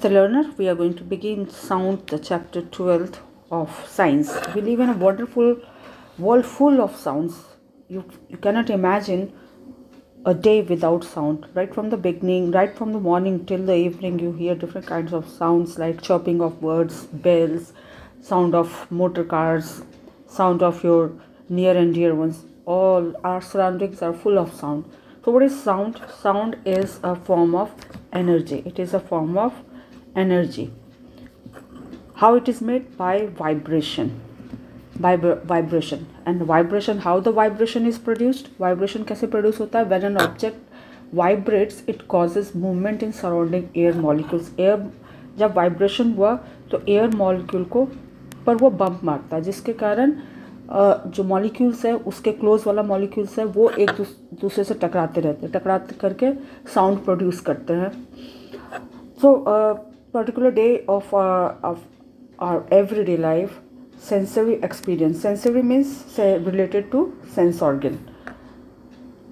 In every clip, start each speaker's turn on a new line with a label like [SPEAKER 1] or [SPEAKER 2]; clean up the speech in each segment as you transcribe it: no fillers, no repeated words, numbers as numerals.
[SPEAKER 1] The learner, we are going to begin sound, the chapter 12th of science. We live in a wonderful world full of sounds. You cannot imagine a day without sound. Right from the beginning, right from the morning till the evening, you hear different kinds of sounds like chirping of birds, bells, sound of motor cars, sound of your near and dear ones. All our surroundings are full of sound. So what is sound? Sound is a form of energy. It is a form of energy. How it is made? By vibration. By vibration. And vibration, how the vibration is produced? Vibration कैसे produce होता है? When an object vibrates, it causes movement in surrounding air molecules. Air जब vibration हुआ तो air molecule को पर वो bump मारता है, जिसके कारण जो मॉलिक्यूल्स है उसके क्लोज वाला मॉलिक्यूल्स है वो एक दूसरे से टकराते रहते हैं, टकराते करके साउंड प्रोड्यूस करते हैं. So particular day of our everyday life, sensory experience. Sensory means related to sense organ.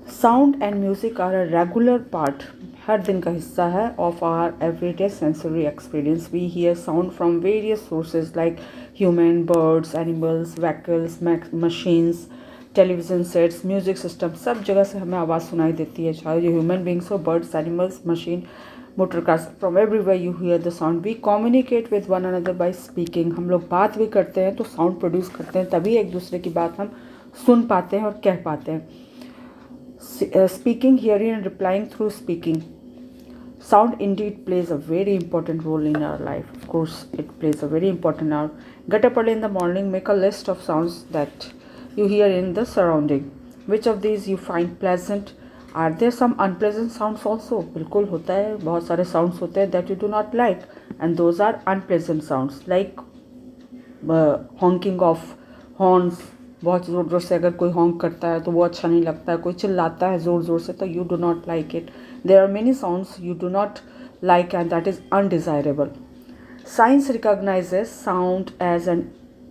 [SPEAKER 1] Sound and music are a regular part, हर दिन का हिस्सा है, of our everyday sensory experience. We hear sound from various sources like human, birds, animals, vehicles, machines, television sets, music system. सब जगह से हमें आवाज़ सुनाई देती है, चाहे जो ह्यूमन बींग्स हो, birds, animals, machine, motor cars. From everywhere you hear the sound. We communicate with one another by speaking. हम लोग बात भी करते हैं तो साउंड प्रोड्यूस करते हैं, तभी एक दूसरे की बात हम सुन पाते हैं और कह पाते हैं. Speaking, hearing and replying through speaking. Sound indeed plays a very important role in our life. Of course, it plays a very important role. Get up early in the morning, make a list of sounds that you hear in the surrounding. Which of these you find pleasant? Are there some unpleasant sounds also? बिल्कुल होता है, बहुत सारे sounds होते हैं that you do not like, and those are unpleasant sounds like honking of horns. बहुत ज़ोर ज़ोर से अगर कोई हॉन्क करता है तो वो अच्छा नहीं लगता है. कोई चिल्लाता है ज़ोर ज़ोर से तो you do not like it. There are many sounds you do not like and that is undesirable. Science recognizes sound as an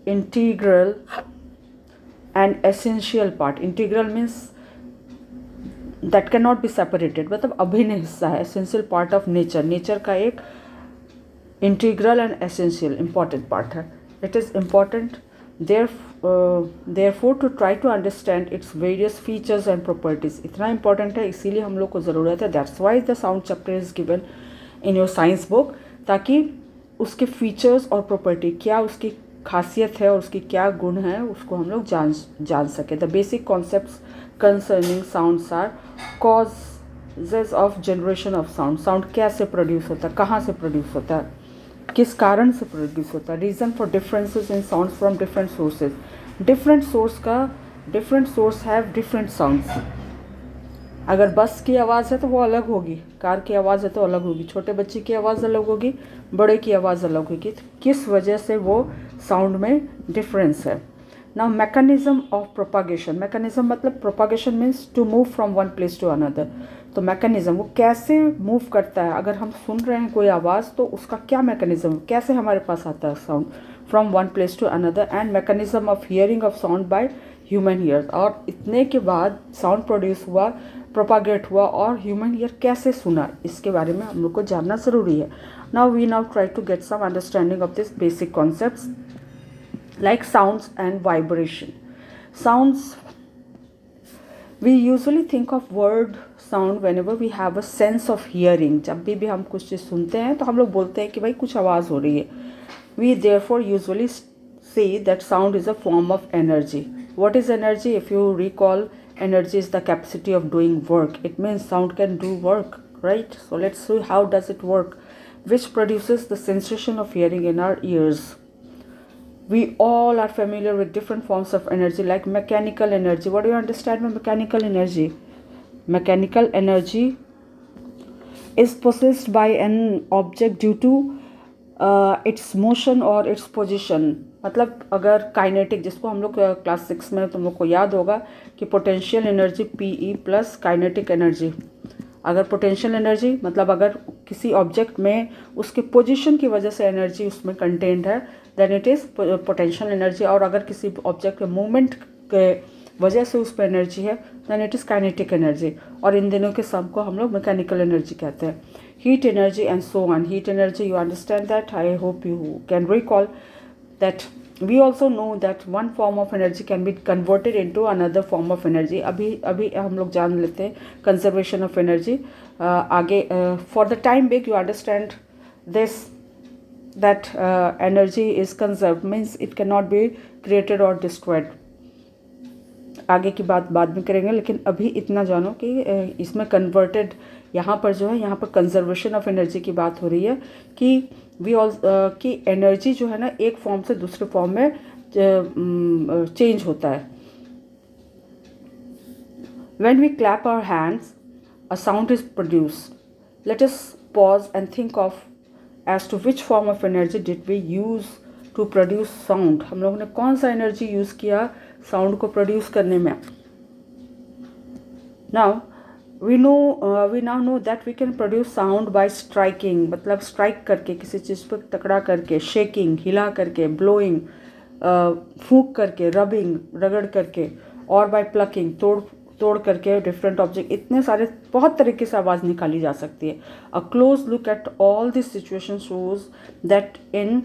[SPEAKER 1] integral and essential part. Integral means that can not be separated, मतलब अभिन्न हिस्सा है. Essential part of nature. Nature का एक integral and essential important part है. It is important therefore to try to understand its various features and properties. इतना important है, इसीलिए हम लोग को ज़रूरत है. That's why the sound chapter is given in your science book, ताकि उसके features और property, क्या उसकी खासियत है और उसकी क्या गुण है, उसको हम लोग जान सके. The basic concepts concerning sounds are causes of generation of sound. Sound कैसे produce होता है, कहाँ से produce होता है, किस कारण से प्रोड्यूस होता है. Reason for differences in sounds from different sources. Different source have different sounds. अगर बस की आवाज़ है तो वो अलग होगी, कार की आवाज़ है तो अलग होगी, छोटे बच्चे की आवाज़ अलग होगी, बड़े की आवाज़ अलग होगी. किस वजह से वो साउंड में डिफरेंस है. Now mechanism of propagation. Mechanism मतलब propagation means to move from one place to another. तो मैकेनिज्म वो कैसे मूव करता है. अगर हम सुन रहे हैं कोई आवाज़ तो उसका क्या मैकेनिज्म, कैसे हमारे पास आता है sound from one place to another. And mechanism of hearing of sound by human ear. और इतने के बाद साउंड प्रोड्यूस हुआ, प्रोपागेट हुआ और ह्यूमन ईयर कैसे सुना, इसके बारे में हम लोग को जानना ज़रूरी है. Now we try to get some understanding of this basic concepts like sounds and vibration. Sounds, we usually think of word sound whenever we have a sense of hearing. जब भी हम कुछ चीज़ सुनते हैं तो हम लोग बोलते हैं कि भाई कुछ आवाज़ हो रही है. We therefore usually say that sound is a form of energy. What is energy? If you recall, energy is the capacity of doing work. It means sound can do work, right? So let's see how does it work. Which produces the sensation of hearing in our ears. We all are familiar with different forms of energy like mechanical energy. What do you understand by mechanical energy? Mechanical energy is possessed by an object due to its motion or its position. मतलब अगर kinetic, जिसको हम लोग class 6 में तुम लोग को याद होगा कि potential energy PE plus kinetic energy. अगर पोटेंशियल एनर्जी मतलब अगर किसी ऑब्जेक्ट में उसके पोजीशन की वजह से एनर्जी उसमें कंटेंट है, then it is potential energy. और अगर किसी ऑब्जेक्ट के मूवमेंट के वजह से उस पर एनर्जी है, then it is kinetic energy. और इन दिनों के सब को हम लोग मैकेनिकल एनर्जी कहते हैं। Heat energy and so on. Heat energy, you understand that, I hope you can recall that we also know that one form of energy can be converted into another form of energy। अभी हम लोग जान लेते हैं conservation of energy आगे। for the time being you understand this, that energy is conserved means it cannot be created or destroyed। आगे की बात बाद में करेंगे, लेकिन अभी इतना जानो कि इसमें कन्वर्टेड, यहाँ पर जो है यहाँ पर कंजर्वेशन ऑफ एनर्जी की बात हो रही है कि कि एनर्जी जो है ना एक फॉर्म से दूसरे फॉर्म में चेंज होता है। When we clap our hands a sound is produced. Let us pause and think of as to which form of energy did we use to produce sound. हम लोगों ने कौन सा एनर्जी यूज़ किया sound को produce करने में। Now we now know that we can produce sound by striking, मतलब स्ट्राइक करके किसी चीज़ पर तकड़ा करके, शेकिंग हिला करके, ब्लोइंग फूंक करके, रबिंग रगड़ करके, और बाय प्लकिंग तोड़ करके डिफरेंट ऑब्जेक्ट। इतने सारे बहुत तरीके से आवाज़ निकाली जा सकती है। A close look at all this situation shows that in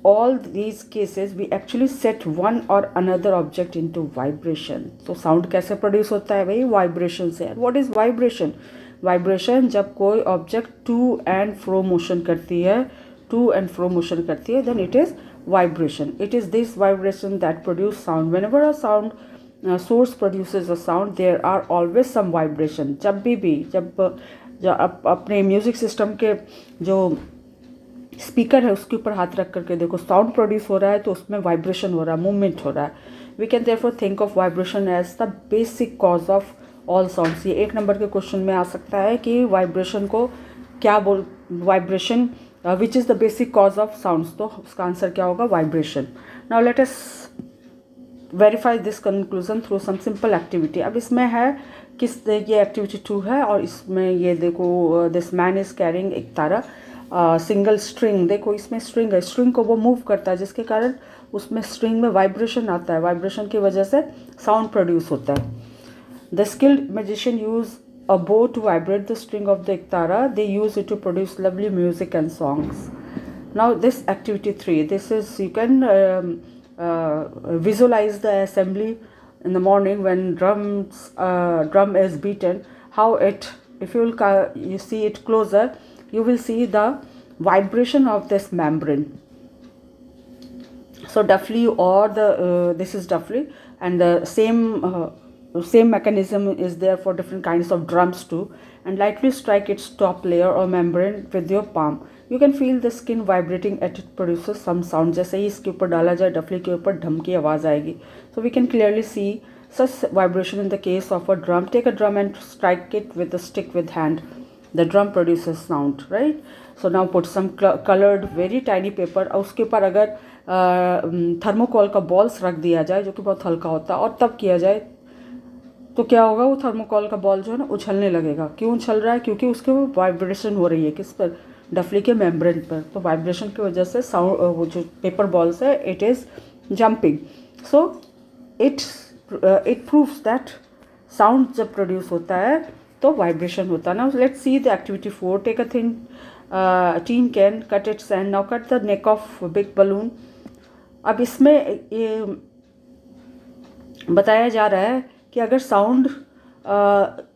[SPEAKER 1] all these cases we actually set one or another object into vibration। तो साउंड कैसे प्रोड्यूस होता है भाई? वाइब्रेशन से। What is vibration? वाइब्रेशन जब कोई object to and fro motion करती है, then it is vibration. It is this vibration that produce sound. Whenever a sound source produces a sound there are always some vibration. जब अपने music system के जो speaker है उसके ऊपर हाथ रख करके देखो, साउंड प्रोड्यूस हो रहा है तो उसमें वाइब्रेशन हो रहा है, मूवमेंट हो रहा है। We can therefore think of vibration as the basic cause of all sounds. ये 1 नंबर के क्वेश्चन में आ सकता है कि वाइब्रेशन को क्या vibration which is the basic cause of sounds. तो उसका आंसर क्या होगा? Vibration. Now let us verify this conclusion through some simple activity. अब इसमें है ये एक्टिविटी 2 है, और इसमें ये देखो दिस मैन इज कैरिंग एक तारा सिंगल स्ट्रिंग। देखो इसमें स्ट्रिंग है, स्ट्रिंग को वो मूव करता है जिसके कारण उसमें स्ट्रिंग में वाइब्रेशन आता है, वाइब्रेशन की वजह से साउंड प्रोड्यूस होता है। The skilled magician use a bow to vibrate the string of the ektara. They use it to produce lovely music and songs. Now this activity 3, this is you can visualize the assembly in the morning when drum is beaten, how it, if you see it closer, you will see the vibration of this membrane. So duffly, or this is duffly, and the same mechanism is there for different kinds of drums too. And lightly strike its top layer or membrane with your palm. You can feel the skin vibrating at it produces some sound। जैसे ही इसके ऊपर डाला जाए डफली के ऊपर ढम की आवाज़ आएगी। So we can clearly see such vibration in the case of a drum। Take a drum and strike it with a stick with hand. The drum produces sound, right? So now put some colored very tiny paper, और उसके ऊपर अगर thermocol का balls रख दिया जाए जो कि बहुत हल्का होता है, और तब किया जाए तो क्या होगा? वो थर्मोकोल का बॉल जो है ना उछलने लगेगा। क्यों उछल रहा है? क्योंकि उसके वो वाइब्रेशन हो रही है किस पर? डफली के मेम्ब्रेन पर। तो वाइब्रेशन की वजह से साउंड, वो जो पेपर बॉल्स है, it is jumping. So it proves that sound जब प्रोड्यूस होता है तो वाइब्रेशन होता है ना। Let's see the activity 4। Take a tin can, cut its end now cut the neck of big balloon. अब इसमें ये बताया जा रहा है कि अगर साउंड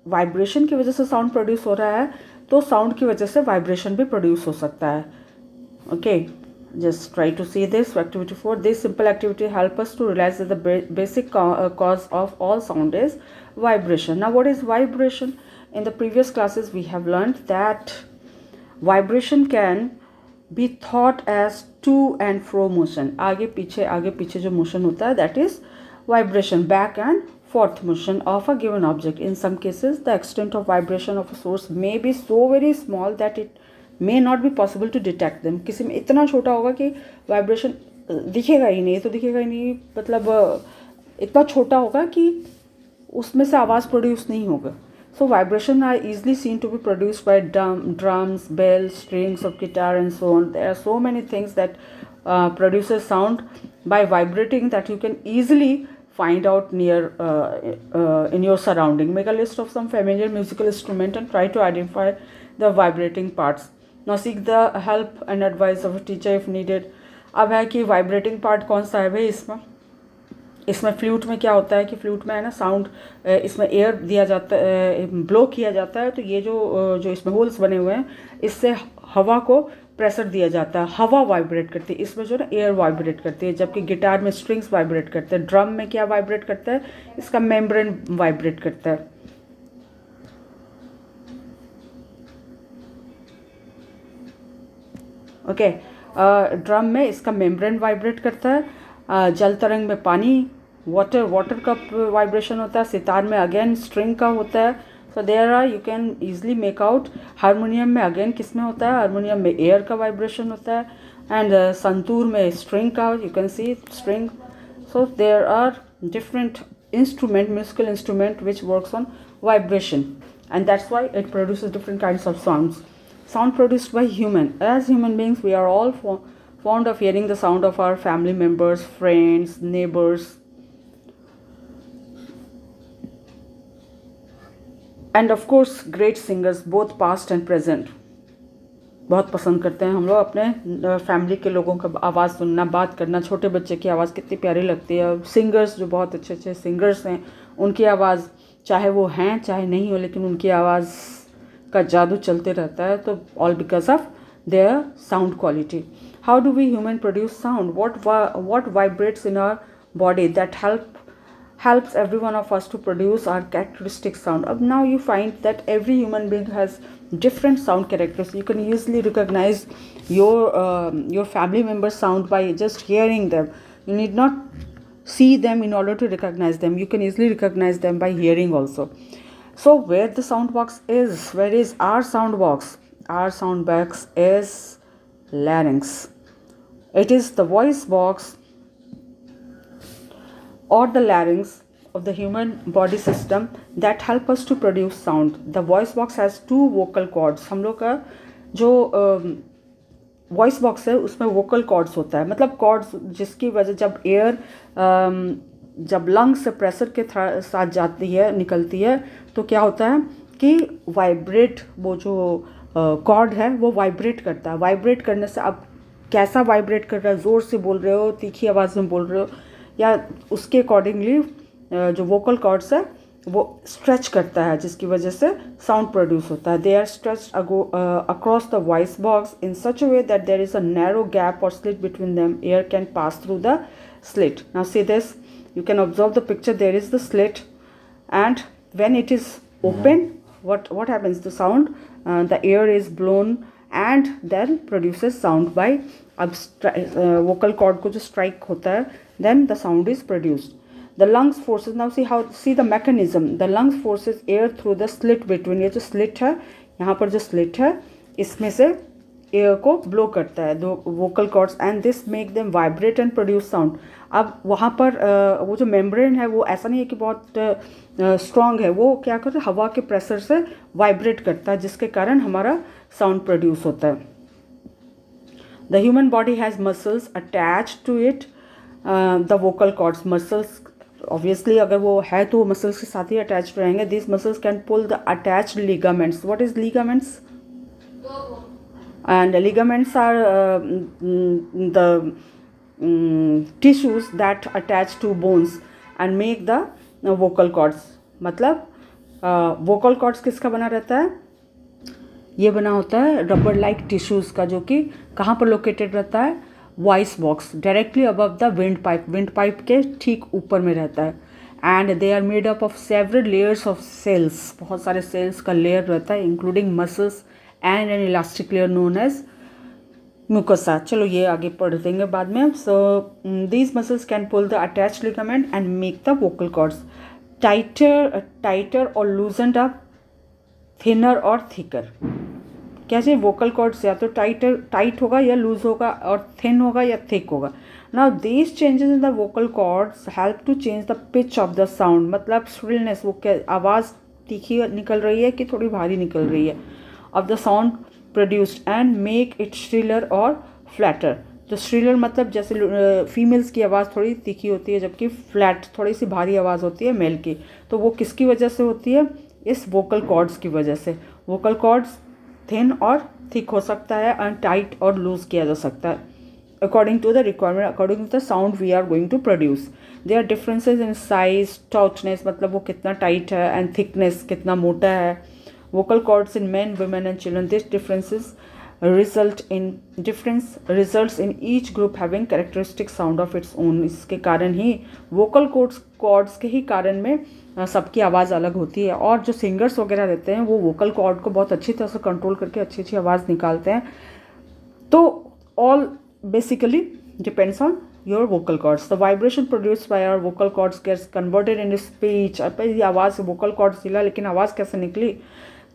[SPEAKER 1] वाइब्रेशन की वजह से साउंड प्रोड्यूस हो रहा है तो साउंड की वजह से वाइब्रेशन भी प्रोड्यूस हो सकता है। Okay, just try to see this activity 4। This simple activity help us to realise the basic cause of all sound is vibration. Now what is vibration? In the previous classes we have learned that vibration can be thought as to and fro motion। आगे पीछे जो motion होता है, that is vibration। back and forth motion of a given object। In some cases the extent of vibration of a source may be so very small that it may not be possible to detect them। किसी में इतना छोटा होगा कि vibration दिखेगा ही नहीं, तो दिखेगा ही नहीं, मतलब इतना छोटा होगा कि उसमें से आवाज़ प्रोड्यूस नहीं होगा। So vibration are easily seen to be produced by drums, bells, strings of guitar and so on। There are so many things that produces sound by vibrating that you can easily find out in your surrounding. Make a list of some familiar musical instrument and try to identify the vibrating parts. Now seek the help and advice of a teacher if needed. अब है कि vibrating part कौन सा है भाई इसमें flute में क्या होता है कि फ्लूट में है ना साउंड, इसमें एयर दिया जाता है, ब्लो किया जाता है, तो ये जो इसमें होल्स बने हुए हैं इससे हवा को प्रेशर दिया जाता है, हवा वाइब्रेट करती है, इसमें जो ना एयर वाइब्रेट करती है, जबकि गिटार में स्ट्रिंग्स वाइब्रेट करते हैं। ड्रम में क्या वाइब्रेट करता है, इसका मेम्ब्रेन वाइब्रेट करता है। ओके, ड्रम में इसका मेम्ब्रेन वाइब्रेट करता है। जल तरंग में पानी वाटर का वाइब्रेशन होता है। सितार में अगेन स्ट्रिंग का होता है। So there are, you can easily make out. Harmonium में अगेन किस में होता है, हारमोनियम में एयर का वाइब्रेशन होता है। एंड संतूर में स्ट्रिंग का, you can see string. So there are different instrument, musical instrument which works on vibration, and that's why it produces different kinds of sounds. Sound produced by human. As human beings, we are all fond of hearing the sound of our family members, friends, neighbors, and of course great singers, both past and present. बहुत पसंद करते हैं हम लोग अपने family के लोगों का आवाज़ सुनना, बात करना। छोटे बच्चे की आवाज़ कितनी प्यारी लगती है। सिंगर्स जो बहुत अच्छे अच्छे सिंगर्स हैं, उनकी आवाज़ चाहे वो हैं चाहे नहीं हो, लेकिन उनकी आवाज़ का जादू चलते रहता है। तो all because of their sound quality. How do we human produce sound? what vibrates in our body that helps every one of us to produce our characteristic sound. Now you find that every human being has different sound characteristics. You can easily recognize your family member's sound by just hearing them. You need not see them in order to recognize them. You can easily recognize them by hearing also. So where the sound box is, where is our sound box? Our sound box is larynx. It is the voice box or the larynx of the human body system that help us to produce sound. The voice box has two vocal cords. हम लोग का जो voice box है उसमें vocal cords होता है, मतलब chords जिसकी वजह जब एयर जब लंग्स से प्रेशर के साथ जाती है, निकलती है, तो क्या होता है कि वाइब्रेट, वो जो कॉर्ड है वो वाइब्रेट करता है। वाइब्रेट करने से अब कैसा वाइब्रेट कर रहा है, ज़ोर से बोल रहे हो, तीखी आवाज़ में बोल रहे हो, या उसके अकॉर्डिंगली जो वोकल कॉर्ड्स है वो स्ट्रेच करता है, जिसकी वजह से साउंड प्रोड्यूस होता है। They are stretched across the voice box in such a way that there is a narrow gap और slit between them. Air can pass through the slit. Now see this, you can observe the picture. There is the slit, and when it is open, what happens? The sound, the air is blown and then produces sound by vocal cord को जो strike होता है, then the sound is produced. The lungs forces, now see the mechanism. The lungs forces air through the slit between, ये जो slit है, यहाँ पर जो slit है, इसमें से एयर को ब्लो करता है दो vocal cords, and this make them vibrate and produce sound. अब वहाँ पर वो जो मेम्ब्रेन है वो ऐसा नहीं है कि बहुत स्ट्रॉन्ग है, वो क्या करता है, हवा के प्रेशर से वाइब्रेट करता है, जिसके कारण हमारा साउंड प्रोड्यूस होता है. The human body has muscles attach to it. The vocal cords muscles, obviously अगर वो है तो मसल्स के साथ ही अटैच रहेंगे. This muscles can pull the attached ligaments. What is ligaments? And ligaments are the tissues that attach to bones and make the vocal cords. मतलब vocal cords किसका बना रहता है? ये बना होता है रबर लाइक टिश्यूज़ का, जो कि कहाँ पर लोकेटेड रहता है? Voice box, directly above the windpipe. Windpipe के ठीक ऊपर में रहता है. And they are made up of several layers of cells. बहुत सारे सेल्स का लेयर रहता है, including muscles and an elastic layer known as mucosa. चलो ये आगे पढ़ देंगे बाद में. So these muscles can pull the attached ligament and make the vocal cords tighter or loosened up, thinner or thicker. क्या चाहिए? vocal cords या तो टाइट होगा या लूज होगा, और thin होगा या thick होगा. Now these changes in the vocal cords help to change the pitch of the sound. मतलब shrillness, वो क्या आवाज़ तीखी निकल रही है कि थोड़ी भारी निकल रही है, of the sound produced, and make it shriller or flatter. तो श्रिलर मतलब जैसे फीमेल्स की आवाज़ थोड़ी तीखी होती है, जबकि फ्लैट थोड़ी सी भारी आवाज़ होती है मेल की। तो वो किसकी वजह से होती है? इस वोकल कॉर्ड्स की वजह से। वोकल कॉर्ड्स थिन और थिक हो सकता है, और टाइट और लूज किया जा सकता है according to the requirement, according to the sound we are going to produce. There are differences in size, tautness मतलब वो कितना टाइट है, एंड थिकनेस कितना मोटा है। Vocal cords in main, women and children, this differences results in each group having characteristic sound of its own। इसके कारण ही vocal cords के ही कारण में सबकी आवाज़ अलग होती है, और जो सिंगर्स वगैरह रहते हैं वो वोकल कॉर्ड को बहुत अच्छी तरह से कंट्रोल करके अच्छी अच्छी आवाज़ निकालते हैं। तो all basically depends on your vocal cords. The vibration produced by our vocal cords gets converted in speech. ये आवाज़ वोकल कॉर्ड्स दिला, लेकिन आवाज़ कैसे निकली?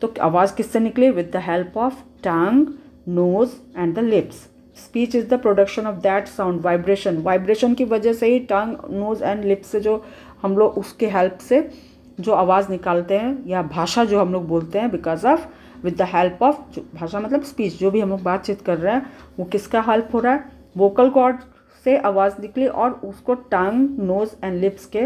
[SPEAKER 1] तो आवाज़ किससे निकली? With the help of tongue, nose and the lips। speech is the production of that sound vibration की वजह से ही tongue, nose and lips से जो हम लोग उसके हेल्प से जो आवाज़ निकालते हैं, या भाषा जो हम लोग बोलते हैं, because of with the help of, भाषा मतलब स्पीच, जो भी हम लोग बातचीत कर रहे हैं वो किसका हेल्प हो रहा है? वोकल कॉर्ड से आवाज़ निकली, और उसको टंग, नोज एंड लिप्स के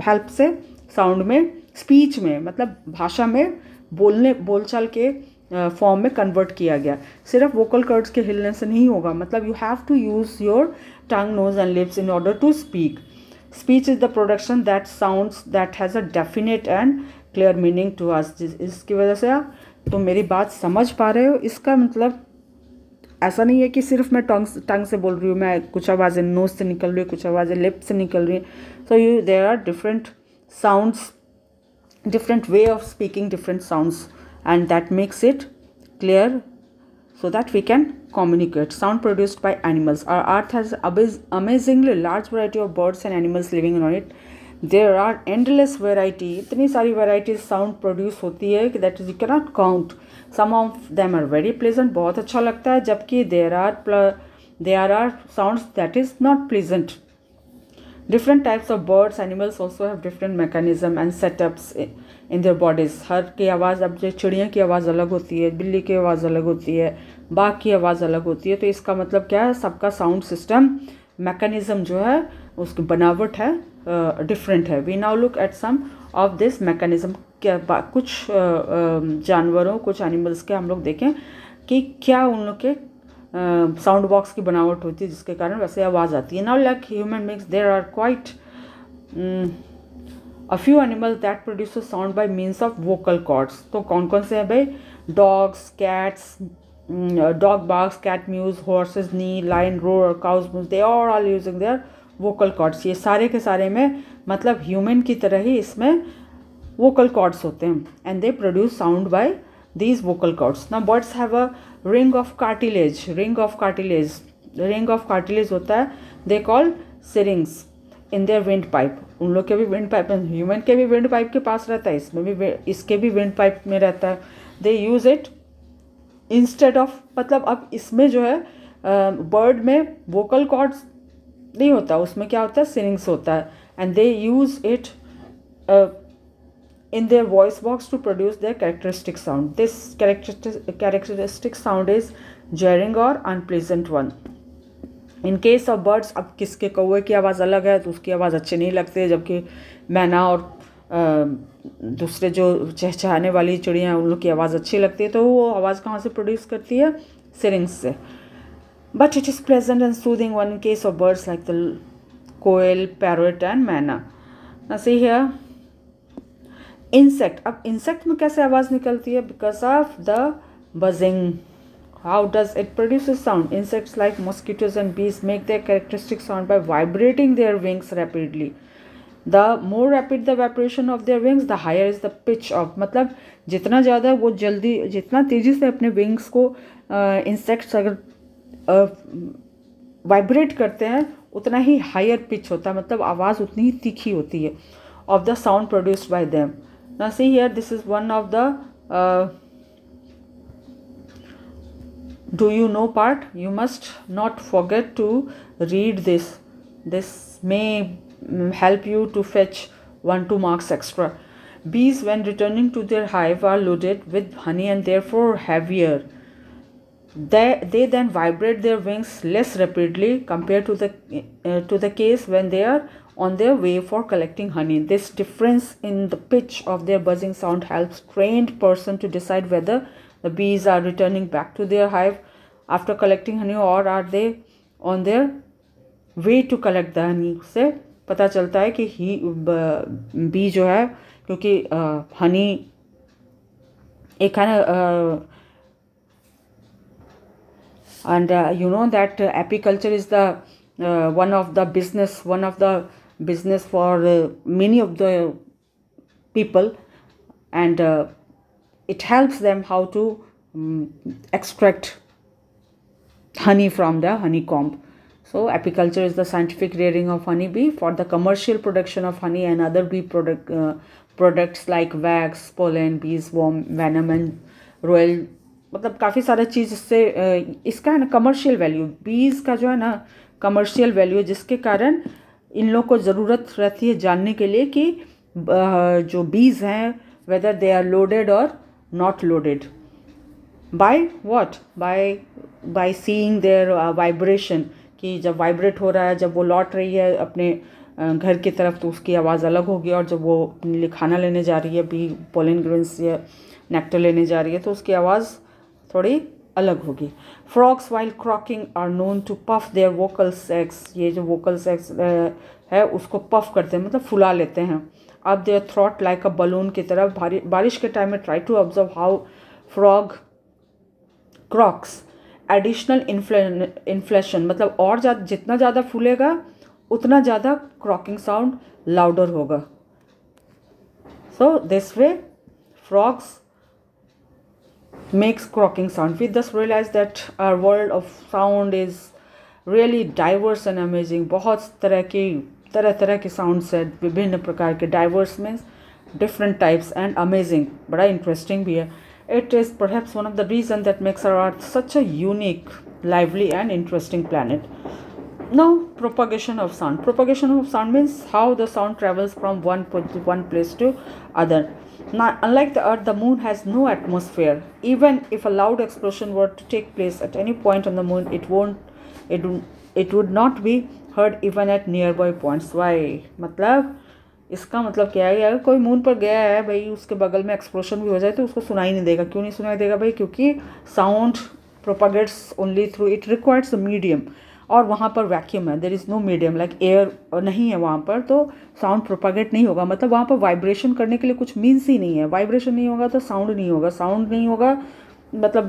[SPEAKER 1] हेल्प से साउंड में, स्पीच में मतलब भाषा में बोलचाल के फॉर्म में कन्वर्ट किया गया। सिर्फ वोकल कॉर्ड्स के हिलने से नहीं होगा, मतलब you have to use your tongue, nose and lips in order to speak. Speech is the production that sounds that has a definite and clear meaning to us. इसकी वजह से आप तो मेरी बात समझ पा रहे हो? इसका मतलब ऐसा नहीं है कि सिर्फ मैं टंग से बोल रही हूँ, मैं कुछ आवाज़ें नोज से निकल रही है, कुछ आवाज़ें लिप से निकल रही हैं। So you there are different sounds, different way of speaking different sounds, and that makes it clear so that we can communicate. Sound produced by animals. Our earth has amazingly large variety of birds and animals living on it. There are endless variety, इतनी सारी varieties sound produce होती है कि that is you cannot count. Some of them are very pleasant, बहुत अच्छा लगता है, जबकि there are sounds that is not pleasant. Different types of birds, animals also have different mechanism and setups in their bodies. हर की आवाज़, अब जो चिड़िया की आवाज़ अलग होती है, बिल्ली की आवाज़ अलग होती है, बाघ की आवाज़ अलग होती है। तो इसका मतलब क्या है? सबका साउंड सिस्टम मैकेनिज्म जो है उसकी बनावट है डिफरेंट है। We now look at some of this mechanism. क्या कुछ जानवरों, कुछ एनिमल्स के हम लोग देखें कि क्या उन लोग के साउंड बॉक्स की बनावट होती है जिसके कारण वैसे आवाज़ आती है। Now like human beings there are quite a few animals that produce sound by means of vocal cords. तो कौन कौन से हैं भाई? Dogs, cats, dog barks, cat mews, horses neigh, lion roar, cows moo, they are all using their vocal cords. ये सारे के सारे में मतलब ह्यूमन की तरह ही इसमें वोकल कॉर्ड्स होते हैं, and they produce sound bye these vocal cords. Now birds have a ring of cartilage. ring of cartilage होता है, they call syrinx in their windpipe. उन लोग के भी विंड पाइप, ह्यूमन के भी विंड पाइप के पास रहता है, इसमें भी, इसके भी विंड पाइप में रहता है। they use it instead of, मतलब अब इसमें जो है बर्ड में वोकल कॉर्ड्स नहीं होता, उसमें क्या होता है? सिरिंग्स होता है, and they use it in their voice box to produce their characteristic sound. This characteristic sound is jarring or unpleasant one. In case of birds, अब किसके कौवे की आवाज़ अलग है तो उसकी आवाज़ अच्छी नहीं लगती है, जबकि मैना और दूसरे जो चहचहाने वाली चिड़ियाँ हैं उन लोग की आवाज़ अच्छी लगती है। तो वो आवाज़ कहाँ से प्रोड्यूस करती है? सिरिंग्स से। But it is pleasant and soothing one in case of birds like the quail, parrot and manna. Now see here. Insect, अब इंसेक्ट में कैसे आवाज़ निकलती है? Because of the buzzing. How does it produce sound? Insects like mosquitoes and bees make their characteristic sound by vibrating their wings rapidly. The more rapid the vibration of their wings, the higher is the pitch of, मतलब जितना ज़्यादा वो जल्दी, जितना तेज़ी से अपने wings को इंसेक्ट्स अगर वाइब्रेट करते हैं उतना ही हायर पिच होता है, मतलब आवाज़ उतनी ही तीखी होती है of the sound produced bye them. Now see here, this is one of the do you know part. You must not forget to read this. This may help you to fetch 1-2 marks extra. Bees when returning to their hive are loaded with honey and therefore heavier. they then vibrate their wings less rapidly compared to the case when they are on their way for collecting honey. This difference in the pitch of their buzzing sound helps trained person to decide whether the bees are returning back to their hive after collecting honey or are they on their way to collect the honey. से पता चलता है कि B जो है, क्योंकि हनी एक है ना, and you know that apiculture is the one of the business for many of the people, and it helps them how to extract honey from the honeycomb. So apiculture is the scientific rearing of honeybee for the commercial production of honey and other bee products like wax, pollen, bees worm, venom and royal, मतलब काफ़ी सारा चीज़ इससे इसका है ना commercial value, बीज का जो है ना कमर्शियल वैल्यू, जिसके कारण इन लोग को ज़रूरत रहती है जानने के लिए कि जो बीज हैं वेदर दे आर लोडेड और not loaded by what, by seeing their vibration, कि जब वाइब्रेट हो रहा है, जब वो लौट रही है अपने घर की तरफ तो उसकी आवाज़ अलग होगी, और जब वो अपने लिए खाना लेने जा रही है, बी पोलन ग्रेन्स या नेक्टर लेने जा रही है, तो उसकी आवाज़ थोड़ी अलग होगी. Frogs while croaking are known to puff their vocal sacs. ये जो वोकल सेक्स है उसको पफ करते हैं, मतलब फुला लेते हैं. अब their throat like a balloon की तरफ. बारिश के टाइम में try to observe how frog croaks. Additional inflation, मतलब और जितना ज़्यादा फूलेगा उतना ज़्यादा क्रॉकिंग साउंड लाउडर होगा. So this way frogs makes crocking sound. We thus realize that our world of sound is really diverse and amazing. बहुत तरह के sounds है, विभिन्न प्रकार के. diverse means different types and amazing, बड़ा interesting भी है. It is perhaps one of the reasons that makes our earth such a unique, lively and interesting planet. Now, propagation of sound. Propagation of sound means how the sound travels from one place to other. Now, unlike the earth, the moon has no atmosphere. Even if a loud explosion were to take place at any point on the moon, it would not be heard even at nearby points. Why? मतलब इसका मतलब क्या है, अगर कोई moon पर गया है भाई, उसके बगल में एक्सप्लोशन भी हो जाए तो उसको सुनाई नहीं देगा. क्यों नहीं सुनाई देगा भाई? क्योंकि sound propagates only through, it requires a medium, और वहाँ पर वैक्यूम है, there is no medium like air नहीं है वहाँ पर, तो साउंड प्रोपागेट नहीं होगा. मतलब वहाँ पर वाइब्रेशन करने के लिए कुछ मीन्स ही नहीं है. वाइब्रेशन नहीं होगा तो साउंड नहीं होगा, साउंड नहीं होगा मतलब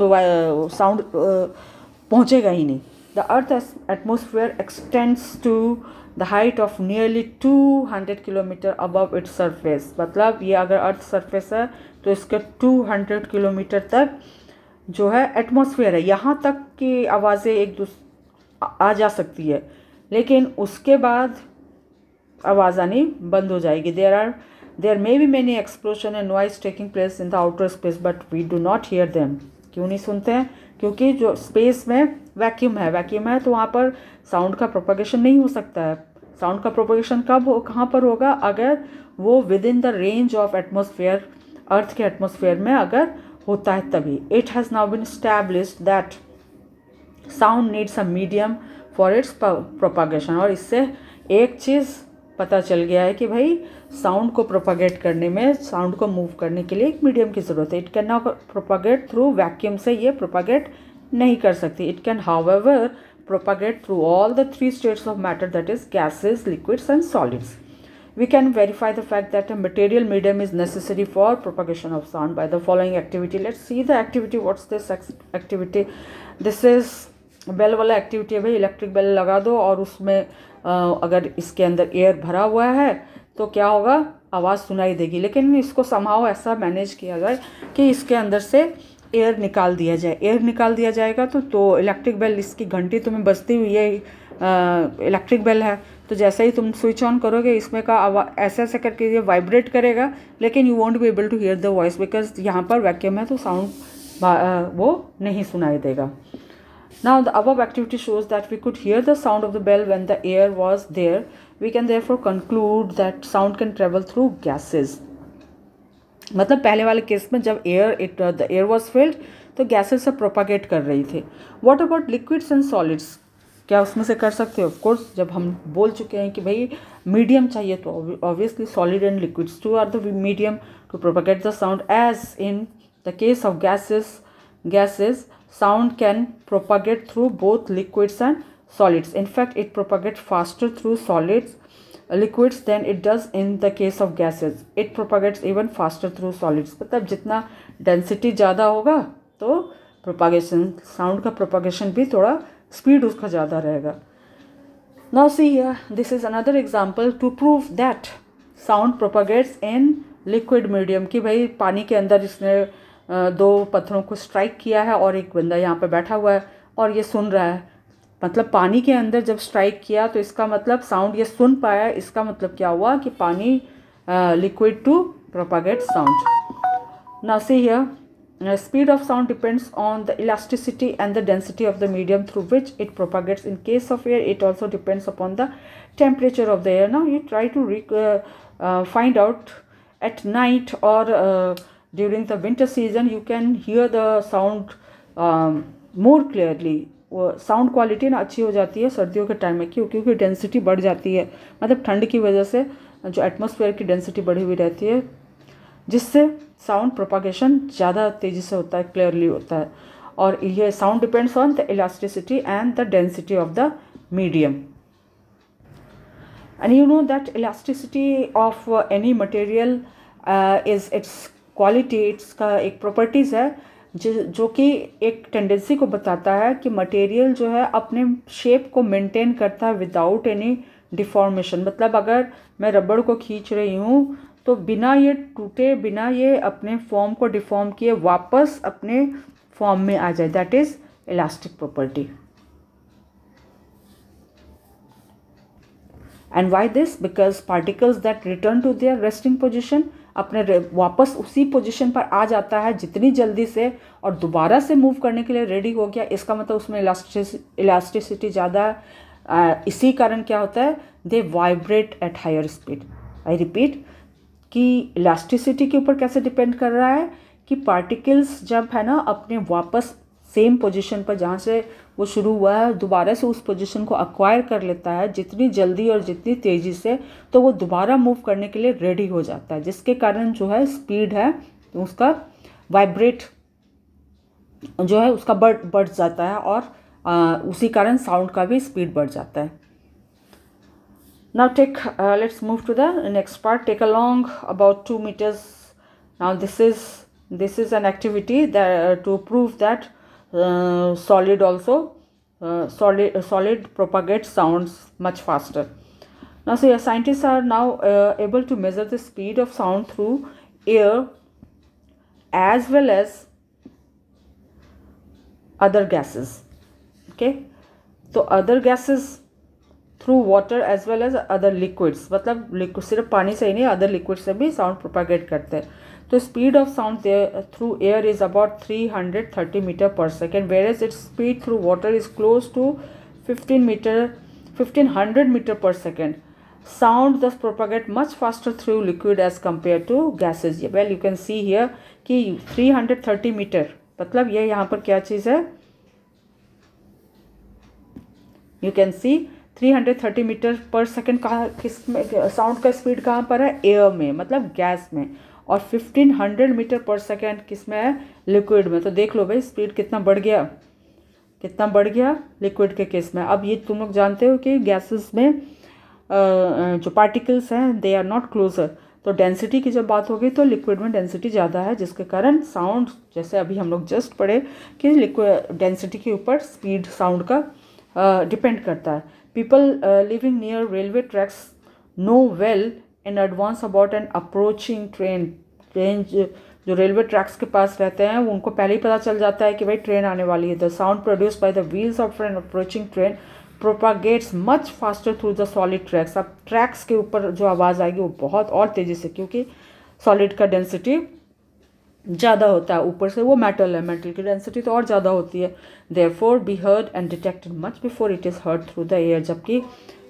[SPEAKER 1] साउंड पहुँचेगा ही नहीं. The earth atmosphere extends to the height of nearly 200 kilometre above its surface. मतलब ये अगर अर्थ सरफेस है तो इसके 200 किलोमीटर तक जो है एटमॉस्फेयर है. यहाँ तक की आवाज़ें एक आ जा सकती है, लेकिन उसके बाद आवाज़ आनी बंद हो जाएगी. There may be many explosion and noise taking place in the outer space but we do not hear them. क्यों नहीं सुनते हैं? क्योंकि जो स्पेस में वैक्यूम है तो वहाँ पर साउंड का प्रोपगेशन नहीं हो सकता है. साउंड का प्रोपगेशन कहाँ पर होगा? अगर वो within the range of atmosphere, earth के एटमोसफेयर में अगर होता है तभी. It has now been established that sound needs a medium for its propagation. और इससे एक चीज़ पता चल गया है कि भाई साउंड को प्रोपागेट करने में, साउंड को मूव करने के लिए एक मीडियम की ज़रूरत है. It can not propagate through vacuum, से ये प्रोपागेट नहीं कर सकती. It can however propagate through all the 3 states of matter, that is gases, liquids and solids. We can verify the fact that a material medium is necessary for propagation of sound by the following activity. Let's see the activity. What's this activity? This is bell वाला activity है भाई. Electric bell लगा दो और उसमें अगर इसके अंदर एयर भरा हुआ है तो क्या होगा? आवाज़ सुनाई देगी. लेकिन इसको समहाउ ऐसा मैनेज किया जाए कि इसके अंदर से एयर निकाल दिया जाए. एयर निकाल दिया जाएगा तो इलेक्ट्रिक बेल, इसकी घंटी तुम्हें बजती हुई ये इलेक्ट्रिक बेल है, तो जैसे ही तुम स्विच ऑन करोगे इसमें का ऐसे ऐसे करके ये वाइब्रेट करेगा, लेकिन you won't be able to hear the voice because यहाँ पर वैक्यूम है तो साउंड वो नहीं सुनाई देगा. Now the above activity shows that we could hear the sound of the bell when the air was there. We can therefore conclude that sound can travel through gases. मतलब पहले वाले case में जब the air was filled, तो gases से propagate कर रही थी। What about liquids and solids, क्या उसमें से कर सकते हो? ऑफ कोर्स, जब हम बोल चुके हैं कि भाई मीडियम चाहिए तो obviously solid and liquids too are the medium to propagate the sound. As in the case of gases sound can propagate through both liquids and solids. In fact, it propagates faster through liquids than it does in the case of gases. It propagates even faster through solids. मतलब जितना density ज़्यादा होगा तो propagation, sound का propagation भी थोड़ा speed उसका ज़्यादा रहेगा। Now see here, this is another example to prove that sound propagates in liquid medium, कि भाई पानी के अंदर इसने दो पत्थरों को स्ट्राइक किया है और एक बंदा यहाँ पे बैठा हुआ है और ये सुन रहा है। मतलब पानी के अंदर जब स्ट्राइक किया तो इसका मतलब साउंड ये सुन पाया, इसका मतलब क्या हुआ कि पानी liquid to propagate sound. Now see here, speed of sound depends on the elasticity and the density of the medium through which it propagates. In case of air it also depends upon the temperature of the air. Now you try to find out at night or during the winter season you can hear the sound more clearly. Sound quality ना अच्छी हो जाती है सर्दियों के time में, क्योंकि density बढ़ जाती है, मतलब ठंड की वजह से जो एटमॉस्फेयर की डेंसिटी बढ़ी हुई रहती है, जिससे साउंड प्रोपागेशन ज़्यादा तेज़ी से होता है, क्लियरली होता है। और ये sound depends on the elasticity and the density of the medium. And you know that elasticity of any material is its quality, its का एक properties है जो कि एक टेंडेंसी को बताता है कि मटेरियल जो है अपने शेप को मेंटेन करता है विदाउट एनी डिफॉर्मेशन। मतलब अगर मैं रबड़ को खींच रही हूँ तो बिना ये टूटे, बिना ये अपने फॉर्म को डिफॉर्म किए वापस अपने फॉर्म में आ जाए, that is elastic property. And why this? Because particles that return to their resting position, अपने वापस उसी पोजीशन पर आ जाता है जितनी जल्दी से और दोबारा से मूव करने के लिए रेडी हो गया, इसका मतलब उसमें इलास्टिसिटी ज़्यादा है। इसी कारण क्या होता है, they vibrate at higher speed. I repeat कि इलास्टिसिटी के ऊपर कैसे डिपेंड कर रहा है कि पार्टिकल्स जब है ना अपने वापस सेम पोजीशन पर जहाँ से वो शुरू हुआ है दोबारा से उस पोजीशन को अक्वायर कर लेता है जितनी जल्दी और जितनी तेज़ी से, तो वो दोबारा मूव करने के लिए रेडी हो जाता है, जिसके कारण जो है स्पीड है तो उसका वाइब्रेट जो है उसका बढ़ जाता है और उसी कारण साउंड का भी स्पीड बढ़ जाता है। Now let's move to the next part. Take along about 2 meters. Now this is an activity that to prove that solid propagates sounds much faster. Now see, scientists are now able to measure the speed of sound through air as well as other gases. Okay, so other gases through water as well as other liquids, मतलब liquid सिर्फ पानी से ही नहीं, other liquid से भी sound propagate करते हैं। तो speed of sound through air is about 330 metre per second, whereas its speed through water is close to 1500 metre per second. Sound does propagate much faster through liquid as compared to gases. Well you can see here कि 330 metre मतलब ये यहाँ पर क्या चीज़ है, you can C 330 metre per second कहाँ, किस में साउंड का स्पीड कहाँ पर है, एयर में, मतलब गैस में, और 1500 मीटर पर सेकेंड किस में है, लिक्विड में। तो देख लो भाई स्पीड कितना बढ़ गया लिक्विड के केस में। अब ये तुम लोग जानते हो कि गैसेस में जो पार्टिकल्स हैं दे आर नॉट क्लोजर, तो डेंसिटी की जब बात होगी तो लिक्विड में डेंसिटी ज़्यादा है, जिसके कारण साउंड, जैसे अभी हम लोग जस्ट पढ़े कि लिक्विड डेंसिटी के ऊपर स्पीड साउंड का डिपेंड करता है। People living near railway tracks know well in advance about an approaching train जो रेलवे ट्रैक्स के पास रहते हैं उनको पहले ही पता चल जाता है कि भाई ट्रेन आने वाली है। The sound produced by the wheels of an approaching train propagates much faster through the solid tracks. अब ट्रैक्स के ऊपर जो आवाज़ आएगी वो बहुत और तेज़ी से, क्योंकि सॉलिड का डेंसिटी ज़्यादा होता है, ऊपर से वो मेटल है, मेटल की डेंसिटी तो और ज़्यादा होती है। Therefore be heard and detected much before it is heard through the air, जबकि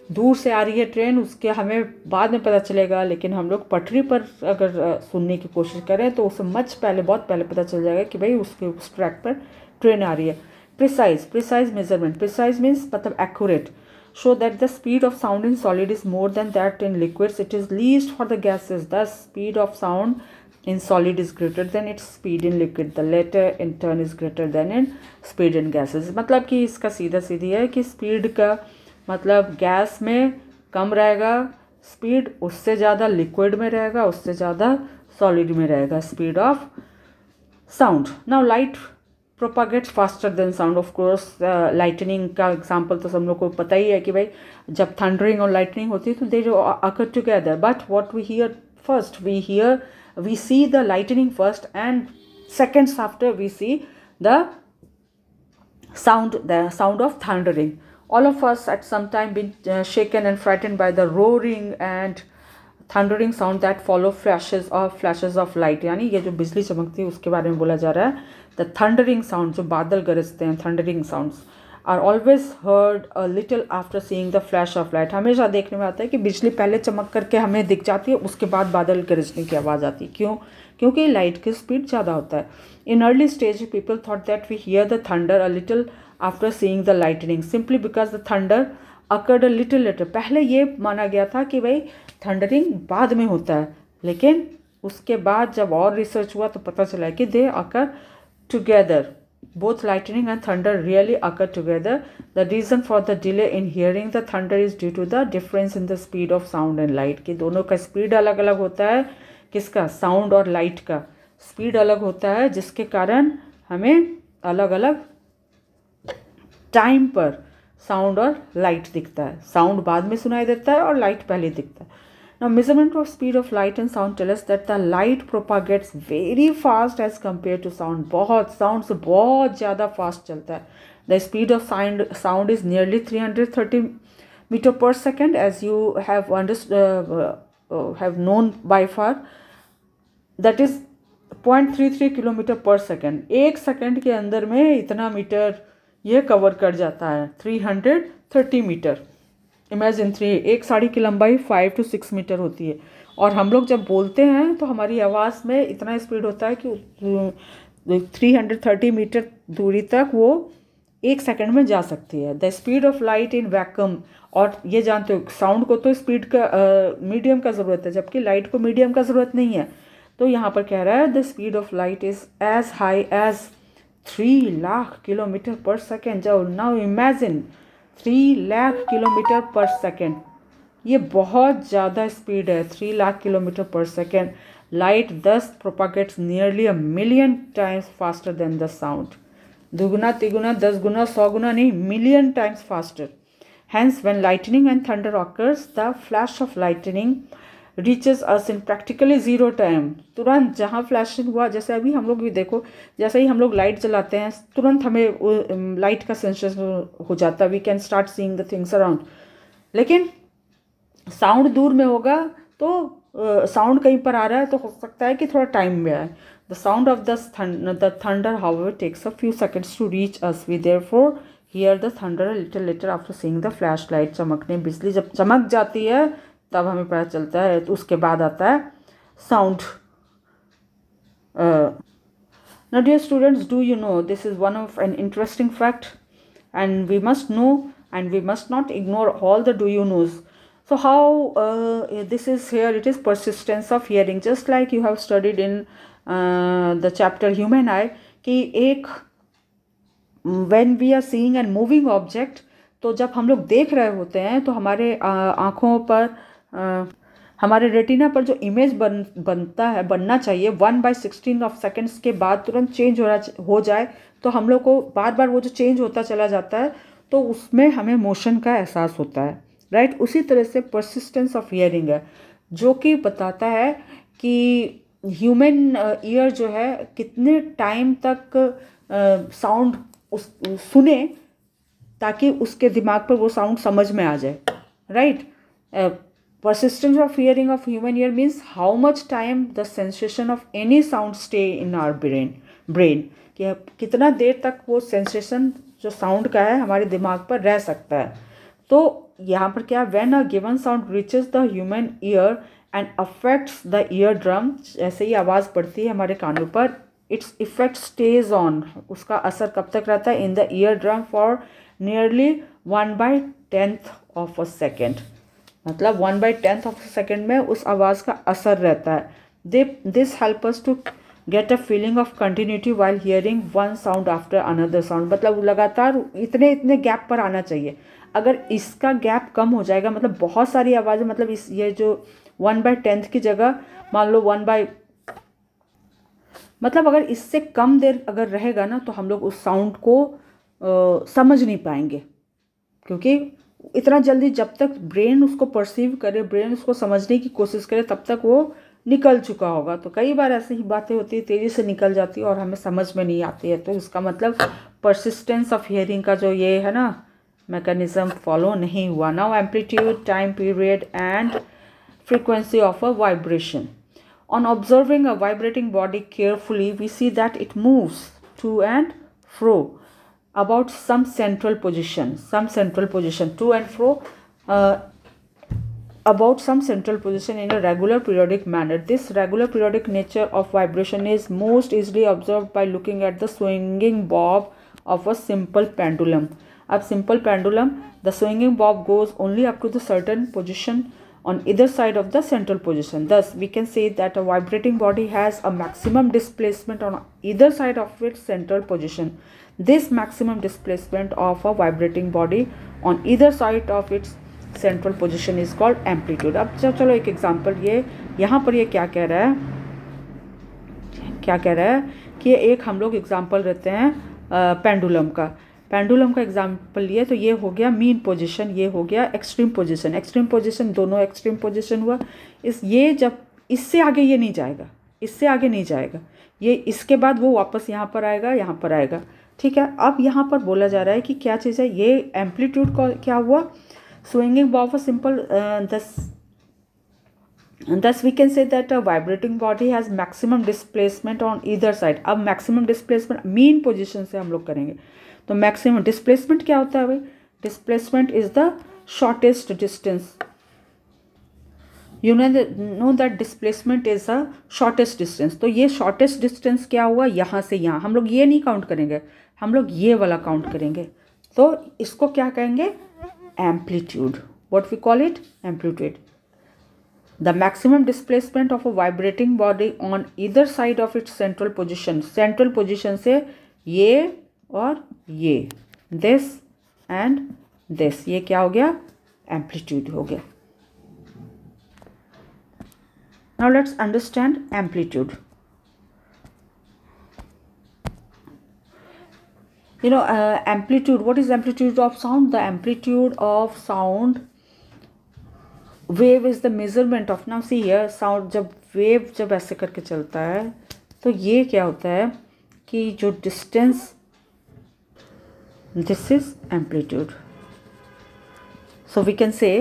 [SPEAKER 1] दूर से आ रही है ट्रेन, उसके हमें बाद में पता चलेगा, लेकिन हम लोग पटरी पर अगर सुनने की कोशिश करें तो उसे मच पहले, बहुत पहले पता चल जाएगा कि भाई उसके उस ट्रैक पर ट्रेन आ रही है। प्रिसाइज मेजरमेंट, प्रिसाइज मीन्स मतलब accurate, show that the speed of sound in solid is more than that in liquids. It is least for the gases. Thus, speed of sound in solid is greater than its speed in liquid. The latter in turn is greater than in speed in gases. मतलब कि इसका सीधा सीधी है कि speed का मतलब gas में कम रहेगा स्पीड, उससे ज़्यादा लिक्विड में रहेगा, उससे ज़्यादा सॉलिड में रहेगा speed of sound. Now light propagates faster than sound. Of course lightning का एग्जांपल तो सब लोग को पता ही है कि भाई जब थंडरिंग और लाइटनिंग होती है तो they occur together, but what we hear first, we see the lightning first and seconds after we see the sound of thundering. All of us at some time been shaken and frightened by the roaring and thundering sound that follow flashes of light, यानी ये जो बिजली चमकती है उसके बारे में बोला जा रहा है। द थंडरिंग साउंड, जो बादल गरजते हैं, thundering sounds are always heard a little after seeing the flash of light. हमेशा देखने में आता है कि बिजली पहले चमक करके हमें दिख जाती है, उसके बाद बादल गरजने की आवाज़ आती है। क्यों? क्योंकि लाइट की स्पीड ज़्यादा होता है। In early stage people thought that we hear the thunder a little after seeing the lightning simply because the thunder occurred a little later. पहले ये माना गया था कि भाई थंडरिंग बाद में होता है, लेकिन उसके बाद जब और रिसर्च हुआ तो पता चला कि दे occur together, both lightning and thunder really occur together. The reason for the delay in hearing the thunder is due to the difference in the speed of sound and light. कि दोनों का speed अलग अलग होता है, किसका? Sound और light का स्पीड अलग होता है, जिसके कारण हमें अलग अलग टाइम पर साउंड और लाइट दिखता है। साउंड बाद में सुनाई देता है और लाइट पहले दिखता है। Now measurement of speed of light and sound tell us that the light propagates very fast as compared to sound. बहुत sound से बहुत ज़्यादा fast चलता है। The speed of sound is nearly 330 meter per second, as you have known by far. That is 0.33 kilometre per second. एक second के अंदर में इतना मीटर ये कवर कर जाता है, 330 मीटर। इमेजिन एक साड़ी की लंबाई 5 to 6 मीटर होती है, और हम लोग जब बोलते हैं तो हमारी आवाज़ में इतना स्पीड होता है कि 330 मीटर दूरी तक वो एक सेकंड में जा सकती है। The speed of light in vacuum, और ये जानते हो साउंड को तो स्पीड का मीडियम का ज़रूरत है, जबकि लाइट को मीडियम का ज़रूरत नहीं है। तो यहाँ पर कह रहा है the speed of light is as high as 3 lakh kilometre per second. जाओ now imagine 3 lakh kilometre per second, ये बहुत ज़्यादा स्पीड है, 3 lakh kilometre per second. Light thus propagates nearly 1 million times faster than the sound. दुगुना तिगुना 10 गुना 100 गुना नहीं, million times faster. Hence when lightning and thunder occurs the flash of lightning reaches us in practically zero time. तुरंत जहाँ flashing हुआ, जैसे अभी हम लोग भी देखो, जैसे ही हम लोग लाइट जलाते हैं तुरंत हमें लाइट का सेंसेशन हो जाता है, we can start seeing the things around. लेकिन साउंड दूर में होगा तो साउंड कहीं पर आ रहा है तो हो सकता है कि थोड़ा टाइम में आए। The sound of the thunder however takes a few seconds to reach us, we therefore hear the thunder little later after seeing the flash light. चमकने, बिजली जब चमक जाती है तब हमें पता चलता है, तो उसके बाद आता है sound. Now dear students, do you know this is one of an interesting fact, and we must know and we must not ignore all the do you knows. So how this is here, it is persistence of hearing, just like you have studied in the chapter human eye कि एक when we are seeing and moving object, तो जब हम लोग देख रहे होते हैं तो हमारे आँखों पर हमारे रेटिना पर जो इमेज बनना चाहिए 1/16 ऑफ सेकेंड्स के बाद तुरंत चेंज हो जाए, तो हम लोग को बार बार वो जो चेंज होता चला जाता है, तो उसमें हमें मोशन का एहसास होता है, राइट। उसी तरह से परसिस्टेंस ऑफ हियरिंग है, जो कि बताता है कि ह्यूमन ईयर जो है कितने टाइम तक साउंड सुने ताकि उसके दिमाग पर वो साउंड समझ में आ जाए, right. Persistence of hearing of human ear means how much time the sensation of any sound stay in our brain कि कितना देर तक वो सेंसेशन जो साउंड का है हमारे दिमाग पर रह सकता है। तो यहाँ पर क्या, when a given sound reaches the human ear and affects the ear drum, जैसे ही आवाज़ पड़ती है हमारे कानों पर, इट्स इफेक्ट स्टेज ऑन, उसका असर कब तक रहता है, in the ear drum for nearly 1/10 of a second, मतलब 1/10 ऑफ अ सेकेंड में उस आवाज़ का असर रहता है। This help us to get a feeling of continuity while hearing one sound after another sound, मतलब लगातार इतने इतने गैप पर आना चाहिए। अगर इसका गैप कम हो जाएगा, मतलब बहुत सारी आवाज़ें, मतलब इस ये जो 1/10 की जगह मान लो 1 मतलब अगर इससे कम देर अगर रहेगा ना, तो हम लोग उस साउंड को समझ नहीं पाएंगे, क्योंकि इतना जल्दी जब तक ब्रेन उसको परसीव करे, ब्रेन उसको समझने की कोशिश करे, तब तक वो निकल चुका होगा। तो कई बार ऐसी ही बातें होती है, तेज़ी से निकल जाती है और हमें समझ में नहीं आती है। तो इसका मतलब परसिस्टेंस ऑफ हियरिंग का जो ये है ना मैकेनिज्म फॉलो नहीं हुआ। Now amplitude, time period and frequency of a vibration. On observing a vibrating body carefully, we see that it moves to and fro about some central position, to and fro about some central position in a regular periodic manner. This regular periodic nature of vibration is most easily observed by looking at the swinging bob of a simple pendulum. अब simple pendulum, the swinging bob goes only up to the certain position on either side of the central position. Thus, we can say that a vibrating body has a maximum displacement on either side of its central position. This maximum displacement of a vibrating body on either side of its central position is called amplitude. अब चलो एक example, ये यहाँ पर ये क्या कह रहा है कि एक हम लोग एग्जांपल लेते हैं पेंडुलम का एग्जाम्पल लिए, तो ये हो गया मीन पोजीशन, ये हो गया एक्सट्रीम पोजीशन, दोनों एक्सट्रीम पोजीशन हुआ। ये जब इससे आगे ये नहीं जाएगा, ये इसके बाद वो वापस यहाँ पर आएगा, ठीक है। अब यहाँ पर बोला जा रहा है कि क्या चीज़ है, ये एम्पलीट्यूड का क्या हुआ, swinging Bob a simple thus we can say that a vibrating body has maximum displacement on either side. अब मैक्सिमम डिस्प्लेसमेंट मीन पोजीशन से हम लोग करेंगे, तो मैक्सिमम डिस्प्लेसमेंट क्या होता है भाई, displacement is the shortest distance. You know that displacement is the shortest distance. तो ये शॉर्टेस्ट डिस्टेंस क्या हुआ, यहाँ से यहाँ, हम लोग ये नहीं काउंट करेंगे, हम लोग ये वाला काउंट करेंगे। तो इसको क्या कहेंगे, amplitude, what we call it, amplitude. The maximum displacement of a vibrating body on either side of its central position से ये और ये, this and this, ये क्या हो गया, amplitude हो गया। Now let's understand amplitude. You know, amplitude, what is amplitude of sound? The amplitude of sound wave is the measurement of, now see here, sound जब wave जब ऐसे करके चलता है, तो ये क्या होता है कि जो distance, this is amplitude. So we can say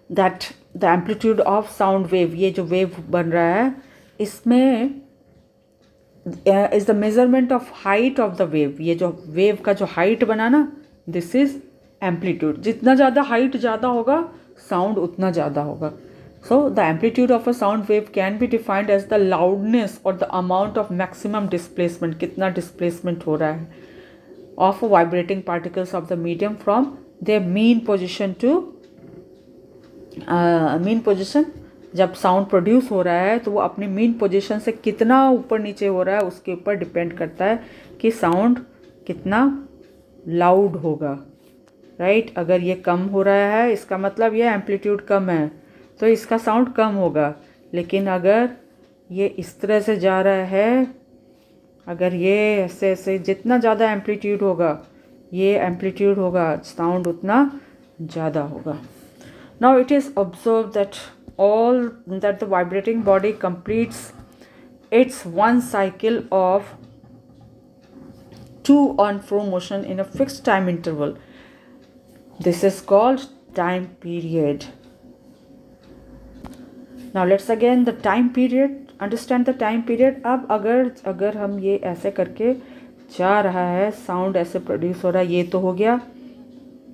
[SPEAKER 1] that the amplitude of sound wave, ये जो wave बन रहा है, इसमें is the measurement of height of the wave. ये जो wave का जो height बना ना, this is amplitude. जितना ज़्यादा height ज़्यादा होगा, साउंड उतना ज़्यादा होगा। So the amplitude of a sound wave can be defined as the loudness और the amount of maximum displacement, कितना डिस्प्लेसमेंट हो रहा है, of vibrating particles of the medium from their mean position to mean position. जब sound produce हो रहा है तो वो अपनी मीन पोजिशन से कितना ऊपर नीचे हो रहा है, उसके ऊपर डिपेंड करता है कि साउंड कितना लाउड होगा, राइट। अगर ये कम हो रहा है, इसका मतलब ये एम्पलीट्यूड कम है, तो इसका साउंड कम होगा। लेकिन अगर ये इस तरह से जा रहा है, अगर ये ऐसे ऐसे, जितना ज़्यादा एम्पलीट्यूड होगा, ये एम्पलीट्यूड होगा, साउंड उतना ज़्यादा होगा। Now it is observe that the vibrating body completes its one cycle of to on fro motion in a fixed time interval. This is called time period. Now let's again the time period, understand the time period. अब अगर हम ये ऐसे करके जा रहा है, sound ऐसे प्रोड्यूस हो रहा है, ये तो हो गया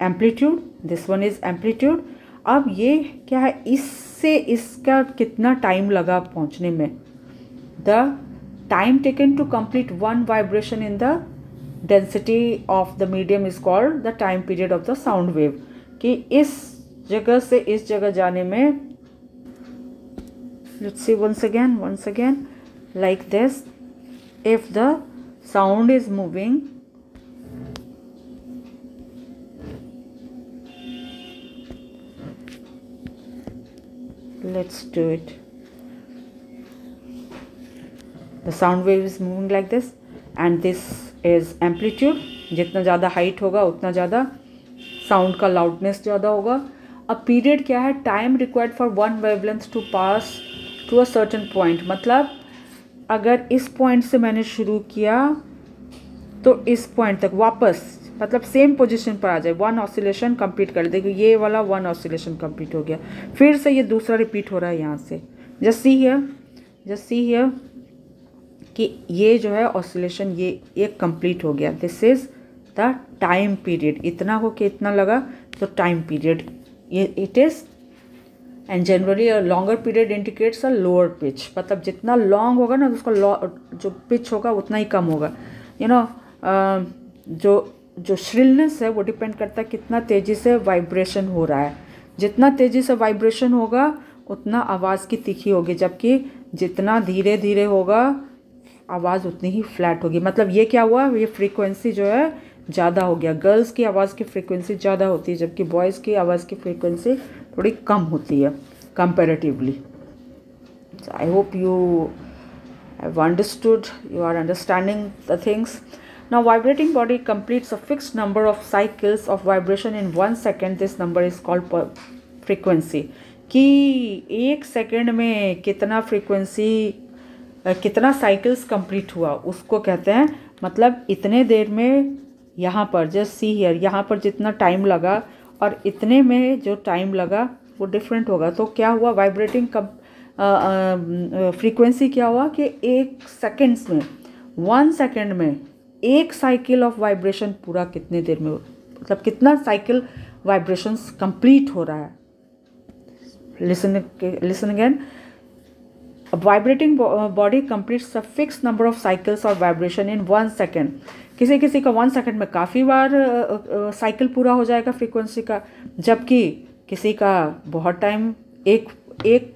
[SPEAKER 1] amplitude, this one is amplitude. अब ये क्या है, इससे इसका कितना टाइम लगा पहुंचने में, the time taken to complete one vibration in the density of the medium is called the time period of the sound wave. कि इस जगह से इस जगह जाने में, let's see once again like this, if the sound is moving let's do it, the sound wave is moving like this and this is amplitude, जितना ज़्यादा हाइट होगा उतना ज़्यादा साउंड का लाउडनेस ज़्यादा होगा। अब पीरियड क्या है, time required for one wavelength to pass to a certain point. मतलब अगर इस पॉइंट से मैंने शुरू किया तो इस पॉइंट तक वापस, मतलब सेम पोजीशन पर आ जाए, वन ऑसिलेशन कंप्लीट कर देगी, ये वाला वन ऑसिलेशन कंप्लीट हो गया, फिर से ये दूसरा रिपीट हो रहा है यहाँ से। जस्ट सी हियर कि ये जो है ऑसिलेशन ये कंप्लीट हो गया, this is the time period. इतना हो कि इतना लगा तो टाइम पीरियड ये it is. And generally a longer period indicates a lower pitch, मतलब जितना लॉन्ग होगा ना उसका जो पिच होगा उतना ही कम होगा। यू नो जो श्रिलनेस है वो डिपेंड करता है कितना तेज़ी से वाइब्रेशन हो रहा है। जितना तेज़ी से वाइब्रेशन होगा उतना आवाज़ की तीखी होगी, जबकि जितना धीरे धीरे होगा आवाज़ उतनी ही फ्लैट होगी। मतलब ये क्या हुआ, ये फ्रीक्वेंसी जो है ज़्यादा हो गया। गर्ल्स की आवाज़ की फ्रीक्वेंसी ज़्यादा होती है जबकि बॉयज़ की आवाज़ की फ्रीक्वेंसी थोड़ी कम होती है comparatively. I hope you have understood, you are understanding the things. Now vibrating body completes a fixed number of cycles of vibration in 1 second, this number is called frequency. कि 1 second में कितना frequency कितना cycles complete हुआ उसको कहते हैं। मतलब इतने देर में यहाँ पर जस्ट सी हियर, यहाँ पर जितना टाइम लगा और इतने में जो टाइम लगा वो डिफरेंट होगा। तो क्या हुआ, वाइब्रेटिंग फ्रीक्वेंसी क्या हुआ कि 1 सेकेंड्स में, 1 सेकेंड में 1 साइकिल ऑफ वाइब्रेशन पूरा कितने देर में, मतलब कितना साइकिल वाइब्रेशंस कंप्लीट हो रहा है। Listen again, A vibrating body completes a fixed number of cycles or vibration in 1 second. किसी किसी का 1 सेकेंड में काफ़ी बार साइकिल पूरा हो जाएगा फ्रीक्वेंसी का, जबकि किसी का बहुत टाइम, एक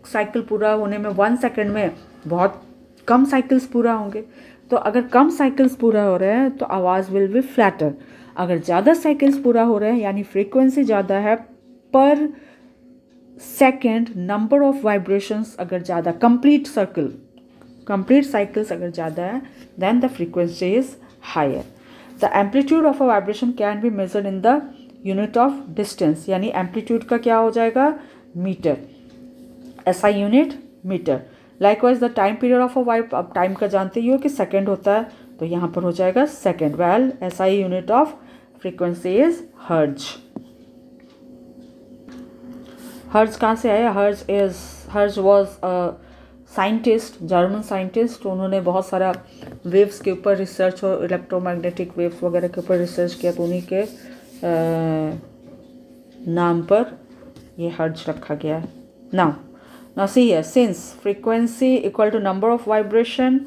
[SPEAKER 1] साइकिल पूरा होने में 1 सेकेंड में बहुत कम साइकिल्स पूरा होंगे। तो अगर कम साइकिल्स पूरा हो रहे हैं तो आवाज़ विल बी फ्लैटर। अगर ज़्यादा साइकिल्स पूरा हो रहे हैं यानी फ्रीक्वेंसी ज़्यादा है पर सेकेंड, नंबर ऑफ वाइब्रेशंस अगर ज़्यादा, कंप्लीट साइकिल्स अगर ज़्यादा है, then the frequency is higher. The amplitude of a vibration can be measured in the unit of distance, यानी एम्पलीट्यूड का क्या हो जाएगा, metre, SI unit metre. Likewise the time period of a vibe, अब time का जानते ही हो कि सेकेंड होता है तो यहाँ पर हो जाएगा second. Well SI unit of frequency is हर्ज। हर्ज कहाँ से आया, हर्ज वॉज साइंटिस्ट, जर्मन साइंटिस्ट। उन्होंने बहुत सारा वेव्स के ऊपर रिसर्च और इलेक्ट्रोमैग्नेटिक वेव्स वगैरह के ऊपर रिसर्च किया, तो उन्हीं के नाम पर ये हर्ज रखा गया है। Now see here, since frequency equal to number of vibration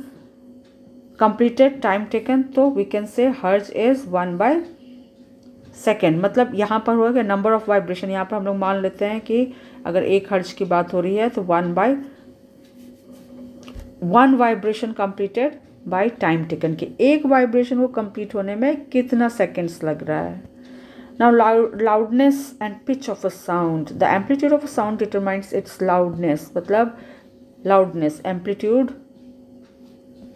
[SPEAKER 1] completed time taken, तो we can say hertz is 1/सेकेंड। मतलब यहाँ पर होगा नंबर ऑफ वाइब्रेशन, यहाँ पर हम लोग मान लेते हैं कि अगर 1 हर्ज की बात हो रही है तो 1/1 vibration completed by time taken, कि एक वाइब्रेशन को कंप्लीट होने में कितना सेकेंड्स लग रहा है। Now loudness and pitch of a sound, the amplitude of a sound determines it's loudness. मतलब लाउडनेस, एम्पलीट्यूड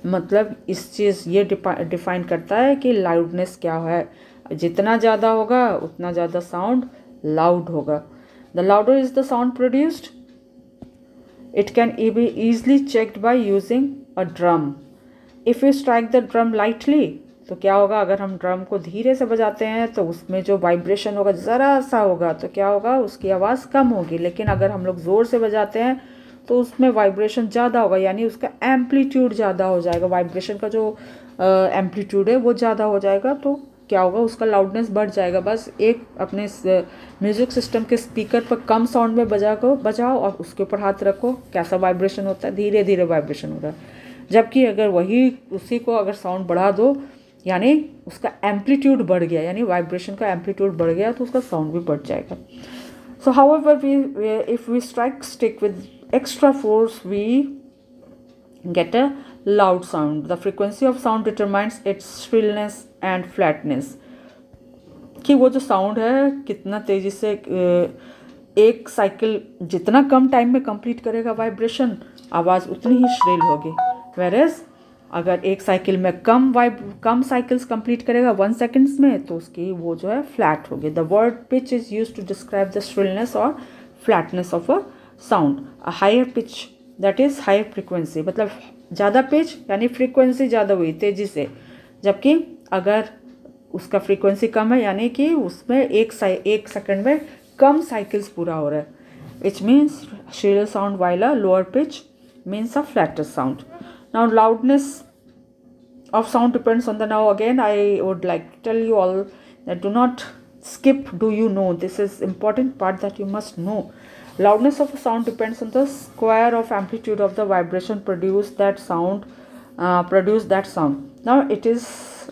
[SPEAKER 1] मतलब इस चीज़ ये डिफाइन करता है कि लाउडनेस क्या है। जितना ज़्यादा होगा उतना ज़्यादा साउंड लाउड होगा। The louder is the sound produced, it can be easily checked by using a drum. If you strike the drum lightly, तो क्या होगा, अगर हम ड्रम को धीरे से बजाते हैं तो उसमें जो वाइब्रेशन होगा ज़रा सा होगा, तो क्या होगा, उसकी आवाज़ कम होगी। लेकिन अगर हम लोग ज़ोर से बजाते हैं तो उसमें वाइब्रेशन ज़्यादा होगा, यानी उसका एम्पलीट्यूड ज़्यादा हो जाएगा, वाइब्रेशन का जो एम्पलीट्यूड है वो ज़्यादा हो जाएगा, तो क्या होगा, उसका लाउडनेस बढ़ जाएगा। बस एक अपने म्यूज़िक सिस्टम के स्पीकर पर कम साउंड में बजाओ और उसके ऊपर हाथ रखो, कैसा वाइब्रेशन होता है, धीरे धीरे वाइब्रेशन हो रहा है। जबकि अगर वही उसी को अगर साउंड बढ़ा दो, यानी उसका एम्पलीट्यूड बढ़ गया, यानी वाइब्रेशन का एम्पलीट्यूड बढ़ गया, तो उसका साउंड भी बढ़ जाएगा। So however if we strike stick with extra force we get a loud sound. The frequency of sound determines its shrillness and flatness. कि वो जो साउंड है कितना तेजी से एक साइकिल जितना कम टाइम में कंप्लीट करेगा वाइब्रेशन, आवाज़ उतनी ही श्रिल होगी। वेरेज अगर एक साइकिल में कम साइकिल्स कंप्लीट करेगा 1 सेकेंड्स में, तो उसकी वो जो है फ्लैट होगी। The word pitch is use to describe the shrillness और flatness of a sound. A higher pitch that is higher frequency, मतलब ज़्यादा पिच यानी फ्रीक्वेंसी ज़्यादा हुई तेज़ी से, जबकि अगर उसका फ्रीक्वेंसी कम है यानी कि उसमें एक सेकंड में कम साइकिल्स पूरा हो रहा है, which means shrill sound while a lower pitch means a flatter sound. Now loudness of sound depends on the, now again I would like to tell you all that do not skip do you know, this is important part that you must know. Loudness of a sound depends on the square of amplitude of the vibration produce that sound. Now it is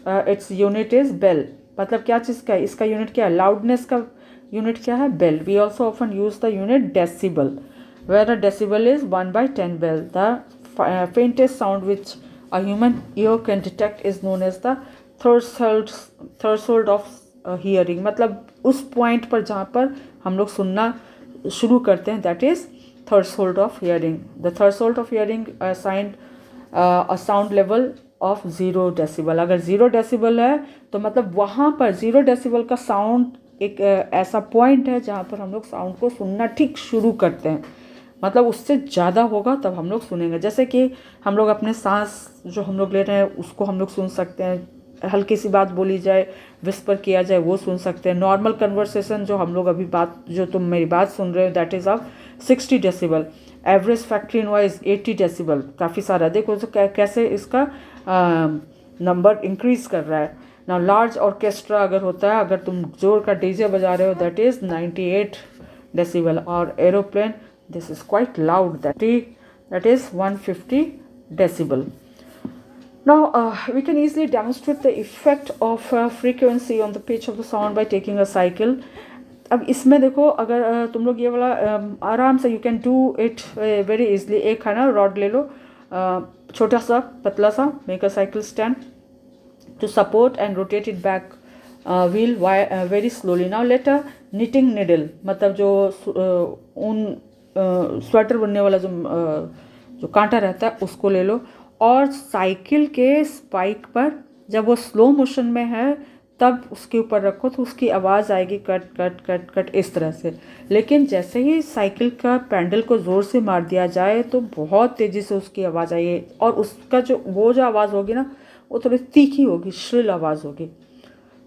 [SPEAKER 1] its unit is bell. मतलब क्या चीज़ का, इसका unit क्या है, loudness का unit क्या है, bel. We also often use the unit decibel, where a decibel is 1/10 bell. The faintest sound which a human ear can detect is known as the threshold of hearing. मतलब उस point पर जहाँ पर हम लोग सुनना शुरू करते हैं, that is threshold of hearing. The threshold of hearing assigned a sound level of 0 decibel. अगर 0 decibel है तो मतलब वहाँ पर 0 decibel का साउंड एक ऐसा पॉइंट है जहाँ पर हम लोग साउंड को सुनना ठीक शुरू करते हैं। मतलब उससे ज़्यादा होगा तब हम लोग सुनेंगे। जैसे कि हम लोग अपने सांस जो हम लोग ले रहे हैं उसको हम लोग सुन सकते हैं, हल्की सी बात बोली जाए, विस्पर किया जाए, वो सुन सकते हैं। नॉर्मल कन्वर्सेशन जो हम लोग अभी बात, जो तुम मेरी बात सुन रहे हो, that is of 60 decibel. Average factory noise 80 decibel, काफ़ी सारा। देखो तो कैसे इसका नंबर इंक्रीज कर रहा है ना। लार्ज ऑर्केस्ट्रा अगर होता है, अगर तुम जोर का डीजे बजा रहे हो, दैट इज़ 98 डेसिबल। और aeroplane, this is quite loud, that is 150 decibel. Now we can easily demonstrate the effect of frequency on the pitch of the sound by taking a cycle. अब इसमें देखो, अगर तुम लोग ये वाला आराम से you can do it very easily. एक है ना रॉड ले लो, छोटा सा पतला सा, make a cycle stand to support and rotate it back wheel very slowly. Now let a knitting needle, मतलब जो ऊन स्वेटर बनने वाला जो कांटा रहता है उसको ले लो, और साइकिल के स्पाइक पर जब वो स्लो मोशन में है तब उसके ऊपर रखो, तो उसकी आवाज़ आएगी कट कट कट कट इस तरह से। लेकिन जैसे ही साइकिल का पैडल को ज़ोर से मार दिया जाए तो बहुत तेज़ी से उसकी आवाज़ आएगी, और उसका जो आवाज़ होगी ना, वो थोड़ी तीखी होगी, श्रिल आवाज़ होगी।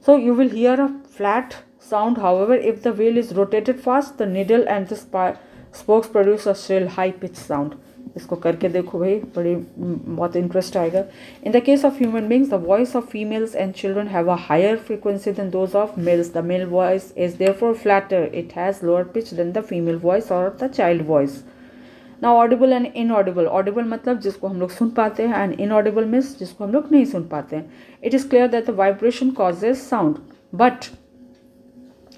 [SPEAKER 1] So you will hear a flat sound, however if the wheel is rotated fast the needle and the spokes produce a shrill high pitch sound. इसको करके देखो भाई, बहुत इंटरेस्ट आएगा। In the case of human beings the voice of females and children have a higher frequency than those of males. The male voice is therefore flatter, it has lower pitch than the female voice और the child voice. Now Audible and inaudible. Audible मतलब जिसको हम लोग सुन पाते हैं, and inaudible means जिसको हम लोग नहीं सुन पाते हैं। It is clear that the vibration causes sound, but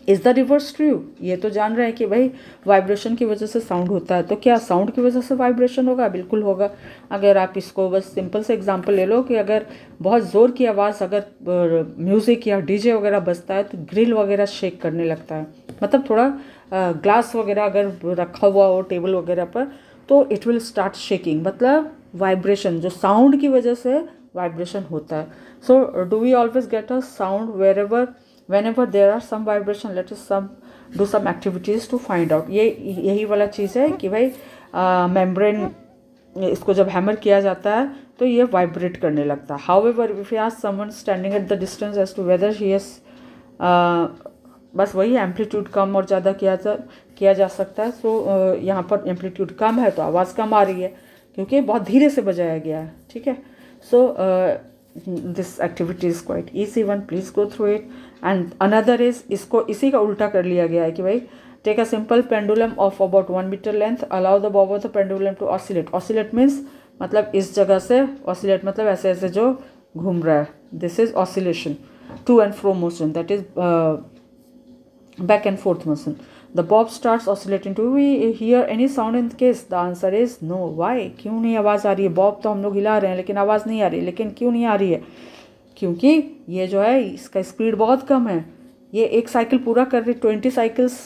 [SPEAKER 1] is the reverse true. ये तो जान रहे हैं कि भाई वाइब्रेशन की वजह से साउंड होता है, तो क्या साउंड की वजह से वाइब्रेशन होगा? बिल्कुल होगा। अगर आप इसको बस सिंपल से एग्जांपल ले लो कि अगर बहुत ज़ोर की आवाज़, अगर म्यूज़िक या डीजे वगैरह बजता है तो ग्रिल वगैरह शेक करने लगता है। मतलब थोड़ा ग्लास वगैरह अगर रखा हुआ हो टेबल वगैरह पर, तो इट विल स्टार्ट शेकिंग, मतलब वाइब्रेशन, जो साउंड की वजह से वाइब्रेशन होता है। So do we always get a sound whenever there are some vibration, let us do some activities to find out. यही वाला चीज़ है कि भाई मेम्ब्रेन, इसको जब हैमर किया जाता है तो ये वाइब्रेट करने लगता है। However, if you ask someone standing at the distance as to whether he has बस वही एम्पलीट्यूड कम और ज़्यादा किया जा सकता है। सो यहाँ पर एम्पलीट्यूड कम है तो आवाज़ कम आ रही है, क्योंकि बहुत धीरे से बजाया गया है। ठीक है। सो this activity is quite easy one, please go through it. And another is, इसको इसी का उल्टा कर लिया गया है कि भाई take a simple pendulum of about 1 meter length, allow the bob of the pendulum to oscillate. Oscillate means मतलब इस जगह से, oscillate मतलब ऐसे ऐसे जो घूम रहा है, this is oscillation, to and fro motion, that is back and forth motion. The bob starts oscillating. Do we hear any sound in the case? The answer is no. Why? क्यों नहीं आवाज़ आ रही है? बॉब तो हम लोग हिला रहे हैं लेकिन आवाज़ नहीं आ रही. लेकिन क्यों नहीं आ रही है? क्योंकि ये जो है इसका स्पीड बहुत कम है. ये एक साइकिल पूरा कर रही, 20 साइकिल्स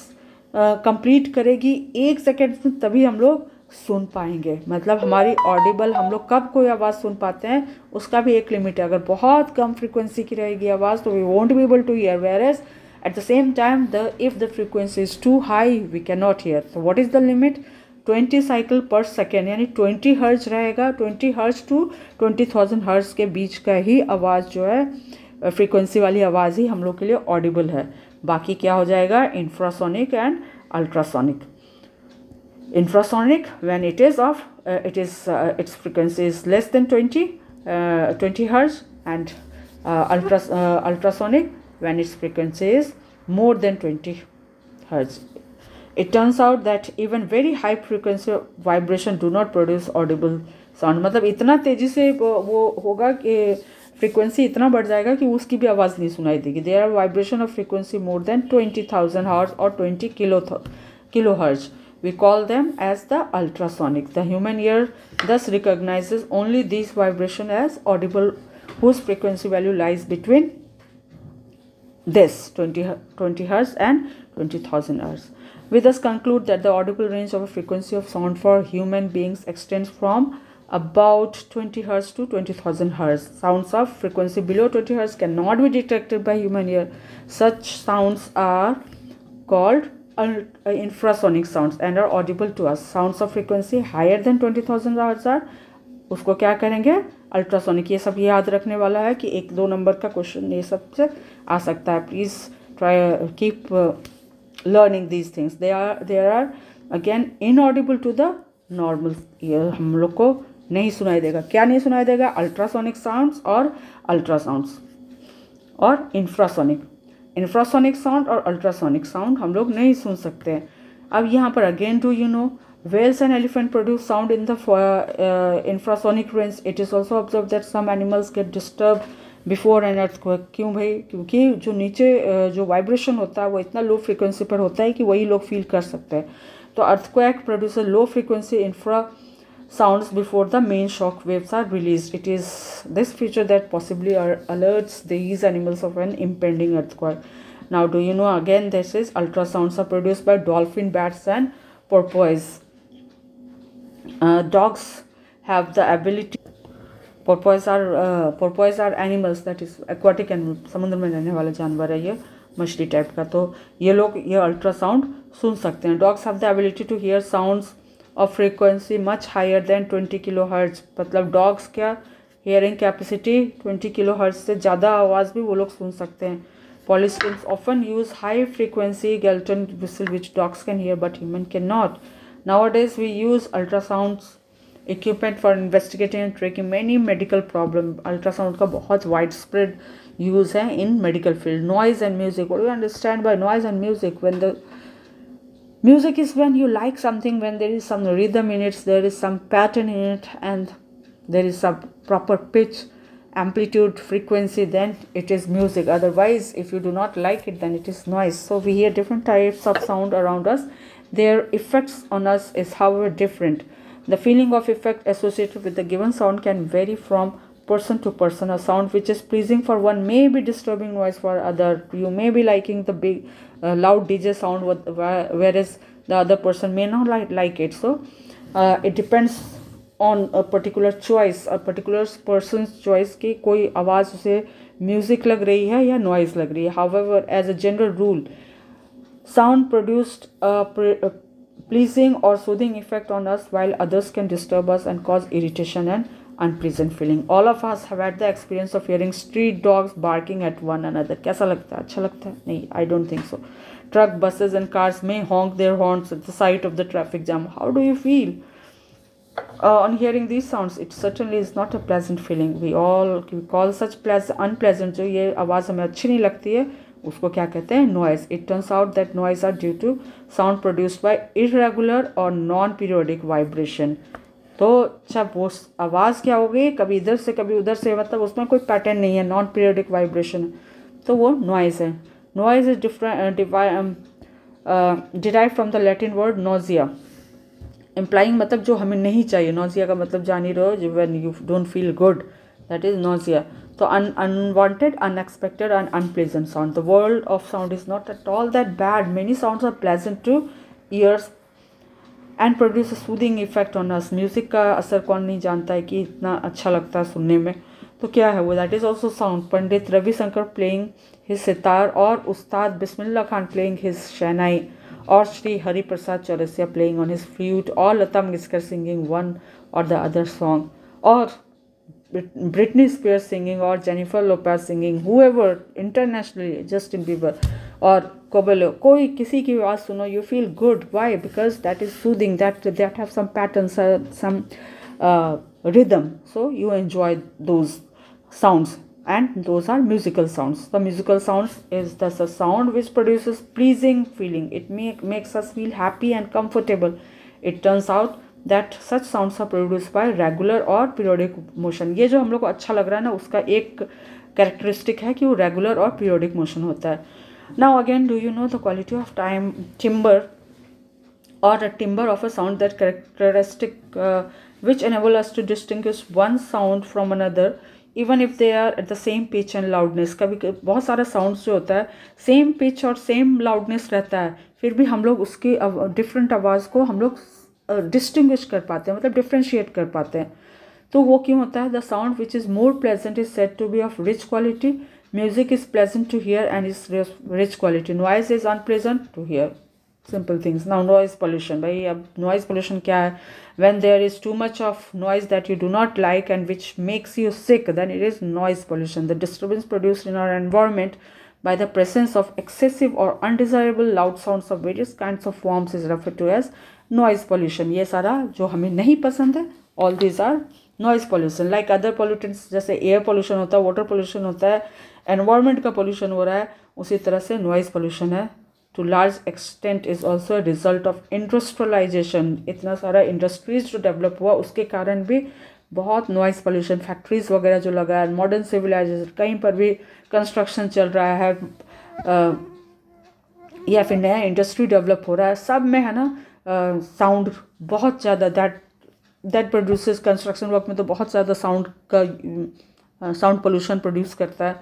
[SPEAKER 1] कंप्लीट करेगी 1 सेकेंड में, तभी हम लोग सुन पाएंगे. मतलब हमारी ऑडिबल, हम लोग कब कोई आवाज़ सुन पाते हैं उसका भी एक लिमिट है. अगर बहुत कम फ्रीक्वेंसी की रहेगी आवाज़ तो we won't be able to hear, whereas at the same time if the frequency is too high we cannot hear. So what is the limit? 20 cycle per second, यानी 20 hertz रहेगा. 20 hertz to 20,000 hertz के बीच का ही आवाज़ जो है frequency वाली आवाज़ ही हम लोग के लिए ऑडिबल है. बाकी क्या हो जाएगा? Infrasonic and ultrasonic. Infrasonic when it is of its frequency is less than 20 hertz, and ultrasonic when its frequency is more than 20 hertz. It turns out that even very high frequency vibration do not produce audible sound. मतलब इतना तेज़ी से वो होगा कि frequency इतना बढ़ जाएगा कि उसकी भी आवाज़ नहीं सुनाई देगी. There are vibration of frequency more than 20,000 hertz or 20 kilohertz. We call them as the ultrasonic. The human ear thus recognizes only these vibration as audible whose frequency value lies between this 20 hertz and 20,000 hertz. We thus conclude that the audible range of a frequency of sound for human beings extends from about 20 hertz to 20,000 hertz. Sounds of frequency below 20 hertz cannot be detected by human ear. Such sounds are called infrasonic sounds and are audible to us. Sounds of frequency higher than 20,000 hertz are, उसको क्या करेंगे? Ultrasonic. ये सब याद रखने वाला है कि 1-2 नंबर का क्वेश्चन ये सब से आ सकता है. Please try keep learning these things. They are again inaudible to the normal ear. हम लोग को नहीं सुनाई देगा. क्या नहीं सुनाई देगा? अल्ट्रासोनिक साउंड्स और अल्ट्रासाउंड्स और इंफ्रासोनिक. इंफ्रासोनिक साउंड और अल्ट्रासोनिक साउंड हम लोग नहीं सुन सकते हैं. अब यहाँ पर again do you know whales and elephant produce sound in the infrasonic range. It is also observed that some animals get disturbed before an earthquake. क्यों भाई? क्योंकि जो नीचे जो वाइब्रेशन होता है वो इतना लो फ्रीक्वेंसी पर होता है कि वही लोग फील कर सकते हैं. तो earthquake produce low frequency infra sounds before the main shock waves are released. It is this feature that possibly alerts these animals of an impending earthquake. Now do you know, again this is ultrasounds are produced by dolphin, bats and porpoise. Dogs have the ability. Porpoise are animals, that is aquatic animal, समुद्र में रहने वाले जानवर है ये, मछली type का. तो ये लोग ये अल्ट्रासाउंड सुन सकते हैं. Dogs have the ability to hear sounds of frequency much higher than 20 kilohertz. मतलब डॉग्स क्या hearing capacity 20 kilohertz से ज़्यादा आवाज़ भी वो लोग सुन सकते हैं. Polyskins often use high frequency Galton whistle which dogs can hear but human cannot. Nowadays we use ultrasounds equipment for investigating and tracking many medical problems. Ultrasound का बहुत widespread use है in medical field. Noise and music. What do you understand by noise and music? When the music is when you like something, when there is some rhythm in it, there is some pattern in it, and there is some proper pitch, amplitude, frequency, then it is music. Otherwise, if you do not like it, then it is noise. So we hear different types of sound around us. Their effects on us is however different. The feeling of effect associated with the given sound can vary from person to person. A sound which is pleasing for one may be disturbing noise for other. You may be liking the big loud DJ sound, whereas the other person may not like it. So it depends on a particular choice, a particular person's choice कि कोई आवाज़ उसे music लग रही है या noise लग रही है. However, as a general rule, sound produced a pleasing or soothing effect on us, while others can disturb us and cause irritation and unpleasant feeling. All of us have had the experience of hearing street dogs barking at one another. कैसा लगता है? अच्छा लगता है? नहीं, I don't think so. Truck, buses and cars may honk their horns at the sight of the traffic jam. How do you feel? On hearing these sounds, it certainly is not a pleasant feeling. We call such unpleasant, जो ये आवाज़ हमें अच्छी नहीं लगती है, उसको क्या कहते हैं? Noise. It turns out that noise are due to sound produced by irregular or non-periodic vibration. तो जब वो आवाज़ क्या हो गई, कभी इधर से कभी उधर से, मतलब उसमें कोई पैटर्न नहीं है, नॉन पीरियोडिक वाइब्रेशन, तो वो नॉइज़ है. Noise is derive from the Latin word nausea, implying मतलब जो हमें नहीं चाहिए. नोजिया का मतलब जान ही रहे हो, when you don't feel good, that is nausea. तो unwanted, unexpected and unpleasant sound. The world of sound is not at all that bad. Many sounds are pleasant to ears and produce a soothing effect on us. Music का असर कौन नहीं जानता है कि इतना अच्छा लगता है सुनने में. तो क्या है वो? That is also sound. Pandit Ravishankar playing his sitar, और उस्ताद बिस्मिल्लाह खान प्लेइंग हिज शहनाई, और Shri Hari Prasad Chaurasia playing on his flute, और लता मंगेशकर सिंगिंग वन और द अदर सॉन्ग, और ब्रिटनी स्पीयर्स सिंगिंग, और Jennifer Lopez singing, whoever internationally, Justin Bieber और कोबेलो. कोई किसी की आवाज़ सुनो, you feel good. Why? Because that is soothing, that have some patterns, some rhythm, so you enjoy those sounds, and those are musical sounds. The musical sounds is the sound which produces pleasing feeling. It makes us feel happy and comfortable. It turns out that such sounds are produced by regular or periodic motion. ये जो हम लोग को अच्छा लग रहा है ना, उसका एक कैरेक्टरिस्टिक है कि वो रेगुलर और पीरियोडिक मोशन होता है. Now again, do you know the quality of timbre or a timbre of a sound, that characteristic which enable us to distinguish one sound from another even if they are at the same pitch and loudness. कभी बहुत सारा sounds जो होता है same pitch और same loudness रहता है, फिर भी हम लोग उसकी डिफरेंट आवाज़ को हम लोग डिस्टिंग्विश कर पाते हैं, मतलब डिफ्रेंशिएट कर पाते हैं. तो वो क्यों होता है? The sound which is more pleasant is said to be of rich quality. Music is pleasant to hear and is rich quality. Noise is unpleasant to hear. Simple things. Now noise pollution. भाई अब noise pollution क्या है? When there is too much of noise that you do not like and which makes you sick, then it is noise pollution. The disturbance produced in our environment by the presence of excessive or undesirable loud sounds of various kinds of forms is referred to as noise pollution. ये सारा जो हमें नहीं पसंद है, all these are noise pollution. Like other pollutants, जैसे air pollution होता है, water pollution होता है, environment का pollution हो रहा है, उसी तरह से noise pollution है. To large extent is also a result of industrialization. इतना सारा इंडस्ट्रीज जो डेवलप हुआ उसके कारण भी बहुत नॉइज़ पोल्यूशन, फैक्ट्रीज वगैरह जो लगा है, मॉडर्न सिविलाइजेशन, कहीं पर भी कंस्ट्रक्शन चल रहा है या फिर नया इंडस्ट्री डेवलप हो रहा है, सब में है ना साउंड बहुत ज़्यादा दैट प्रोड्यूसेस. कंस्ट्रक्शन वर्क में तो बहुत ज़्यादा साउंड पोल्यूशन प्रोड्यूस करता है.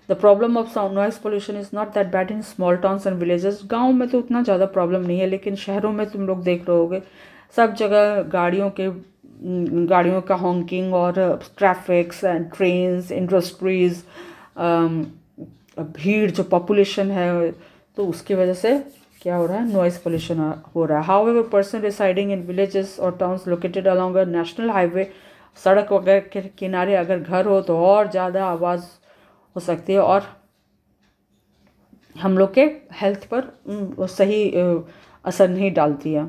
[SPEAKER 1] The problem of sound noise pollution is not that bad in small towns and villages. गाँव में तो उतना ज़्यादा प्रॉब्लम नहीं है, लेकिन शहरों में तुम लोग देख रहे होगे सब जगह गाड़ियों का हॉन्किंग और ट्रैफिक्स एंड ट्रेन्स, इंडस्ट्रीज, भीड़ जो पॉपुलेशन है, तो उसकी वजह से क्या हो रहा है? नॉइज़ पोल्यूशन हो रहा है. However, person residing in villages or towns located along a national highway, सड़क वगैरह के किनारे अगर घर हो तो और ज़्यादा आवाज़ हो सकती है और हम लोग के हेल्थ पर सही असर नहीं डालती है.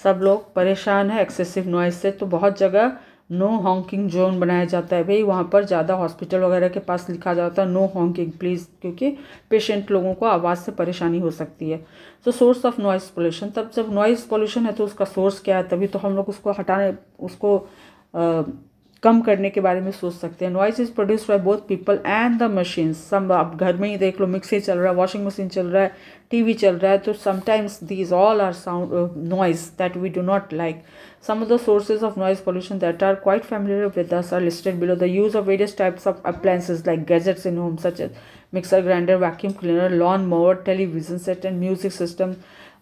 [SPEAKER 1] सब लोग परेशान है एक्सेसिव नॉइज़ से, तो बहुत जगह नो हॉन्किंग जोन बनाया जाता है. भाई वहाँ पर ज़्यादा हॉस्पिटल वगैरह के पास लिखा जाता है नो हॉन्किंग प्लीज़, क्योंकि पेशेंट लोगों को आवाज़ से परेशानी हो सकती है. तो सोर्स ऑफ नॉइज़ पोल्यूशन, तब जब नॉइज़ पोल्यूशन है तो उसका सोर्स क्या है, तभी तो हम लोग उसको हटाने, उसको कम करने के बारे में सोच सकते हैं. Noise is produced by both people and the machines. सब आप घर में ही देख लो, मिक्सी चल रहा है, वॉशिंग मशीन चल रहा है, टीवी चल रहा है, तो sometimes these all are sound noise that we do not like. Some of the sources of noise pollution that are quite familiar with us are listed below. The use of various types of appliances like gadgets in home such as mixer, grinder, vacuum cleaner, lawn mower, television set and music system,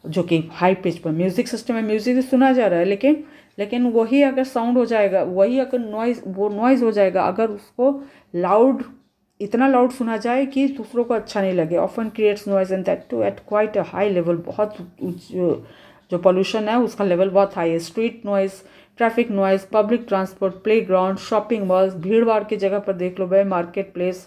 [SPEAKER 1] जो कि high pitch पर music system में music सुना जा रहा है, लेकिन वही अगर साउंड हो जाएगा, वही अगर नॉइज़ हो जाएगा, अगर उसको इतना लाउड सुना जाए कि दूसरों को अच्छा नहीं लगे, often creates noise and that too at quite a high level. बहुत जो पोल्यूशन है उसका लेवल बहुत हाई है. Street noise, traffic noise, public transport, playground, shopping malls, भीड़ भाड़ की जगह पर देख लो भाई, market place,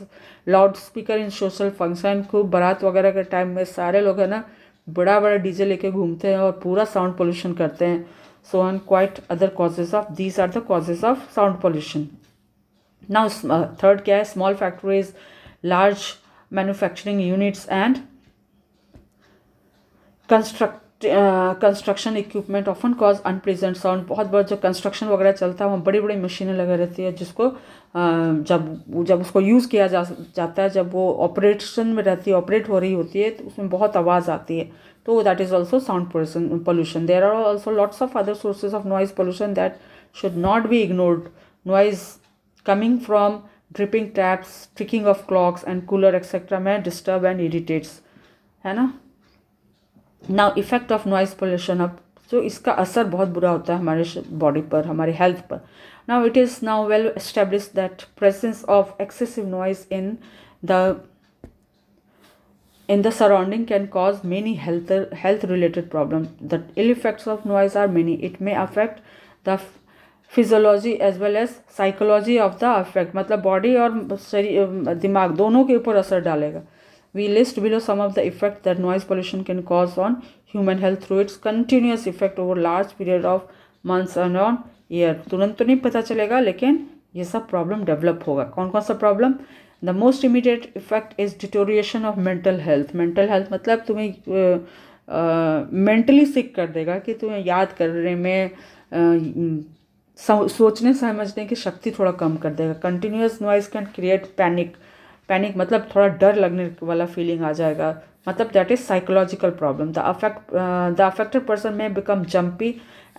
[SPEAKER 1] loud speaker in social function, खूब बारात वगैरह के टाइम में सारे लोग है ना बड़ा डीजे लेके घूमते हैं और पूरा साउंड पोल्यूशन करते हैं. so on, quite other causes of, these are the causes of sound pollution. Now third क्या है, small factories, large manufacturing units and construction equipment often cause unpleasant sound. बहुत बार जो कंस्ट्रक्शन वगैरह चलता है वहाँ बड़ी बड़ी मशीनें लगी रहती है, जिसको जब उसको यूज़ किया जाता है, जब वो ऑपरेशन में रहती है, ऑपरेट हो रही होती है, तो उसमें बहुत आवाज़ आती है, तो that is also sound pollution. There are also lots of other sources of noise pollution that should not be ignored. Noise coming from dripping taps, ticking of clocks and cooler etcetera में disturb and irritates, है ना. Now effect of noise pollution. अब जो इसका असर बहुत बुरा होता है हमारे बॉडी पर, हमारे हेल्थ पर. Now it is now well establish that presence of excessive noise in the surrounding can cause many health related problems. The ill effects of noise are many. It may affect the physiology as well as psychology of the affect. मतलब body और दिमाग दोनों के ऊपर असर डालेगा. We list below some of the effects that noise pollution can cause on human health through its continuous effect over large period of months and on year. तुरंत तो नहीं पता चलेगा, लेकिन ये सब प्रॉब्लम डेवलप होगा. कौन कौन सा problem? The most immediate effect is deterioration of mental health. Mental health मतलब तुम्हें मेंटली सिक कर देगा, कि तुम्हें याद करने में सोचने समझने की शक्ति थोड़ा कम कर देगा. Continuous noise can create panic मतलब थोड़ा डर लगने वाला फीलिंग आ जाएगा. मतलब that is psychological problem. The affected person may become jumpy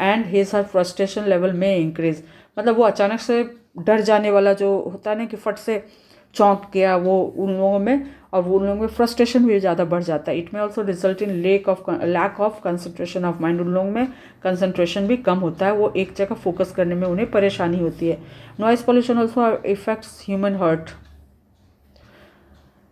[SPEAKER 1] and his her frustration level may increase. मतलब वो अचानक से डर जाने वाला जो होता है ना, कि फट से चौंक गया, वो उन लोगों में, और वो उन लोगों में फ्रस्ट्रेशन भी ज़्यादा बढ़ जाता है. It may also result in lack of concentration of mind. उन लोगों में कंसंट्रेशन भी कम होता है, वो एक जगह फोकस करने में उन्हें परेशानी होती है. Noise pollution also affects human heart.